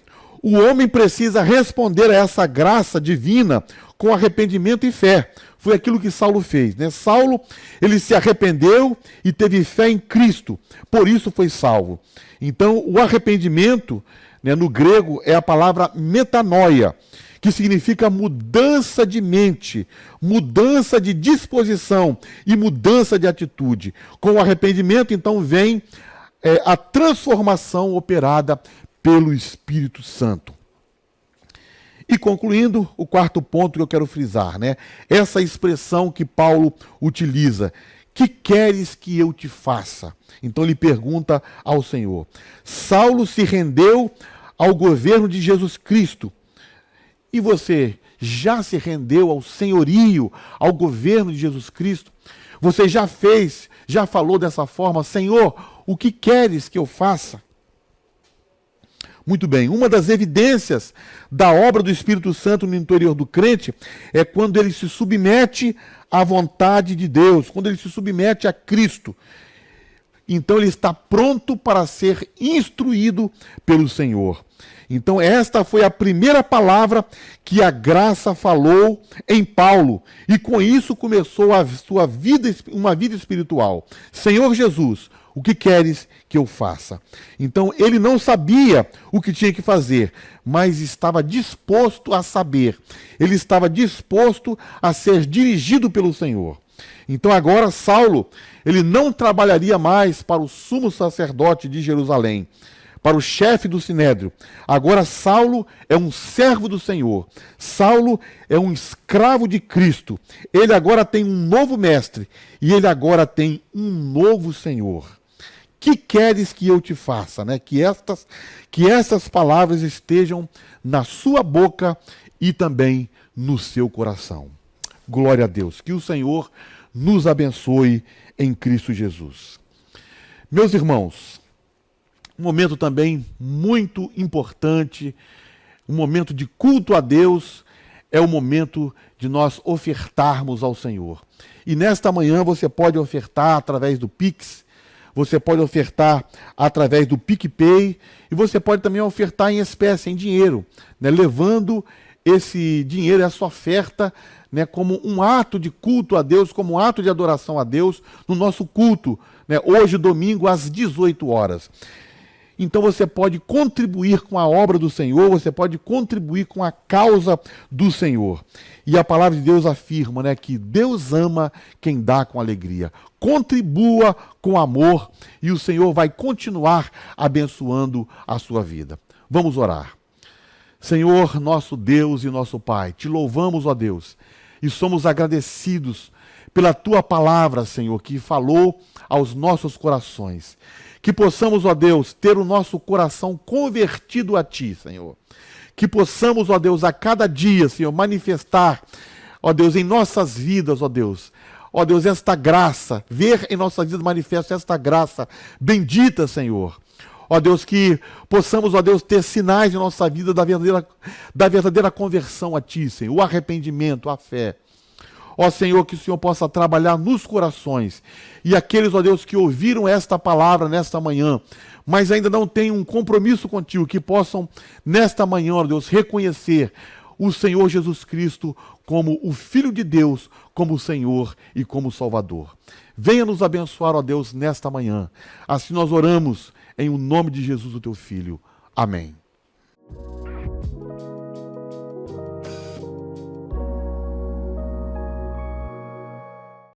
o homem precisa responder a essa graça divina com arrependimento e fé. Foi aquilo que Saulo fez, né? Saulo, ele se arrependeu e teve fé em Cristo, por isso foi salvo. Então, o arrependimento, né, no grego é a palavra metanoia, que significa mudança de mente, mudança de disposição e mudança de atitude. Com o arrependimento, então, vem a transformação operada pelo Espírito Santo. E concluindo, o 4º ponto que eu quero frisar, né? Essa expressão que Paulo utiliza, que queres que eu te faça? Então ele pergunta ao Senhor. Saulo se rendeu ao governo de Jesus Cristo. E você já se rendeu ao senhorio, ao governo de Jesus Cristo? Você já falou dessa forma, Senhor, o que queres que eu faça? Muito bem, uma das evidências da obra do Espírito Santo no interior do crente é quando ele se submete à vontade de Deus, quando ele se submete a Cristo. Então ele está pronto para ser instruído pelo Senhor. Então esta foi a primeira palavra que a graça falou em Paulo. E com isso começou a sua vida, uma vida espiritual. Senhor Jesus, o que queres que eu faça? Então ele não sabia o que tinha que fazer, mas estava disposto a saber. Ele estava disposto a ser dirigido pelo Senhor. Então agora Saulo, ele não trabalharia mais para o sumo sacerdote de Jerusalém, para o chefe do sinédrio: agora Saulo é um servo do Senhor. Saulo é um escravo de Cristo. Ele agora tem um novo mestre e ele agora tem um novo Senhor. Que queres que eu te faça, né? Que estas palavras estejam na sua boca e também no seu coração. Glória a Deus. Que o Senhor nos abençoe em Cristo Jesus. Meus irmãos, um momento também muito importante, um momento de culto a Deus, é o momento de nós ofertarmos ao Senhor. E nesta manhã você pode ofertar através do Pix, você pode ofertar através do PicPay e você pode também ofertar em espécie, em dinheiro, né, levando esse dinheiro, essa oferta, né, como um ato de culto a Deus, como um ato de adoração a Deus no nosso culto, né, hoje, domingo, às 18 horas. Então você pode contribuir com a obra do Senhor, você pode contribuir com a causa do Senhor. E a palavra de Deus afirma, né, que Deus ama quem dá com alegria. Contribua com amor e o Senhor vai continuar abençoando a sua vida. Vamos orar. Senhor, nosso Deus e nosso Pai, te louvamos, ó Deus, e somos agradecidos pela tua palavra, Senhor, que falou aos nossos corações. Que possamos, ó Deus, ter o nosso coração convertido a Ti, Senhor. Que possamos, ó Deus, a cada dia, Senhor, manifestar, ó Deus, em nossas vidas, ó Deus, esta graça, ver em nossas vidas manifesta esta graça bendita, Senhor. Ó Deus, que possamos, ó Deus, ter sinais em nossa vida da verdadeira conversão a Ti, Senhor, o arrependimento, a fé. Ó Senhor, que o Senhor possa trabalhar nos corações. E aqueles, ó Deus, que ouviram esta palavra nesta manhã, mas ainda não têm um compromisso contigo, que possam, nesta manhã, ó Deus, reconhecer o Senhor Jesus Cristo como o Filho de Deus, como o Senhor e como o Salvador. Venha nos abençoar, ó Deus, nesta manhã. Assim nós oramos em o nome de Jesus, o Teu Filho. Amém.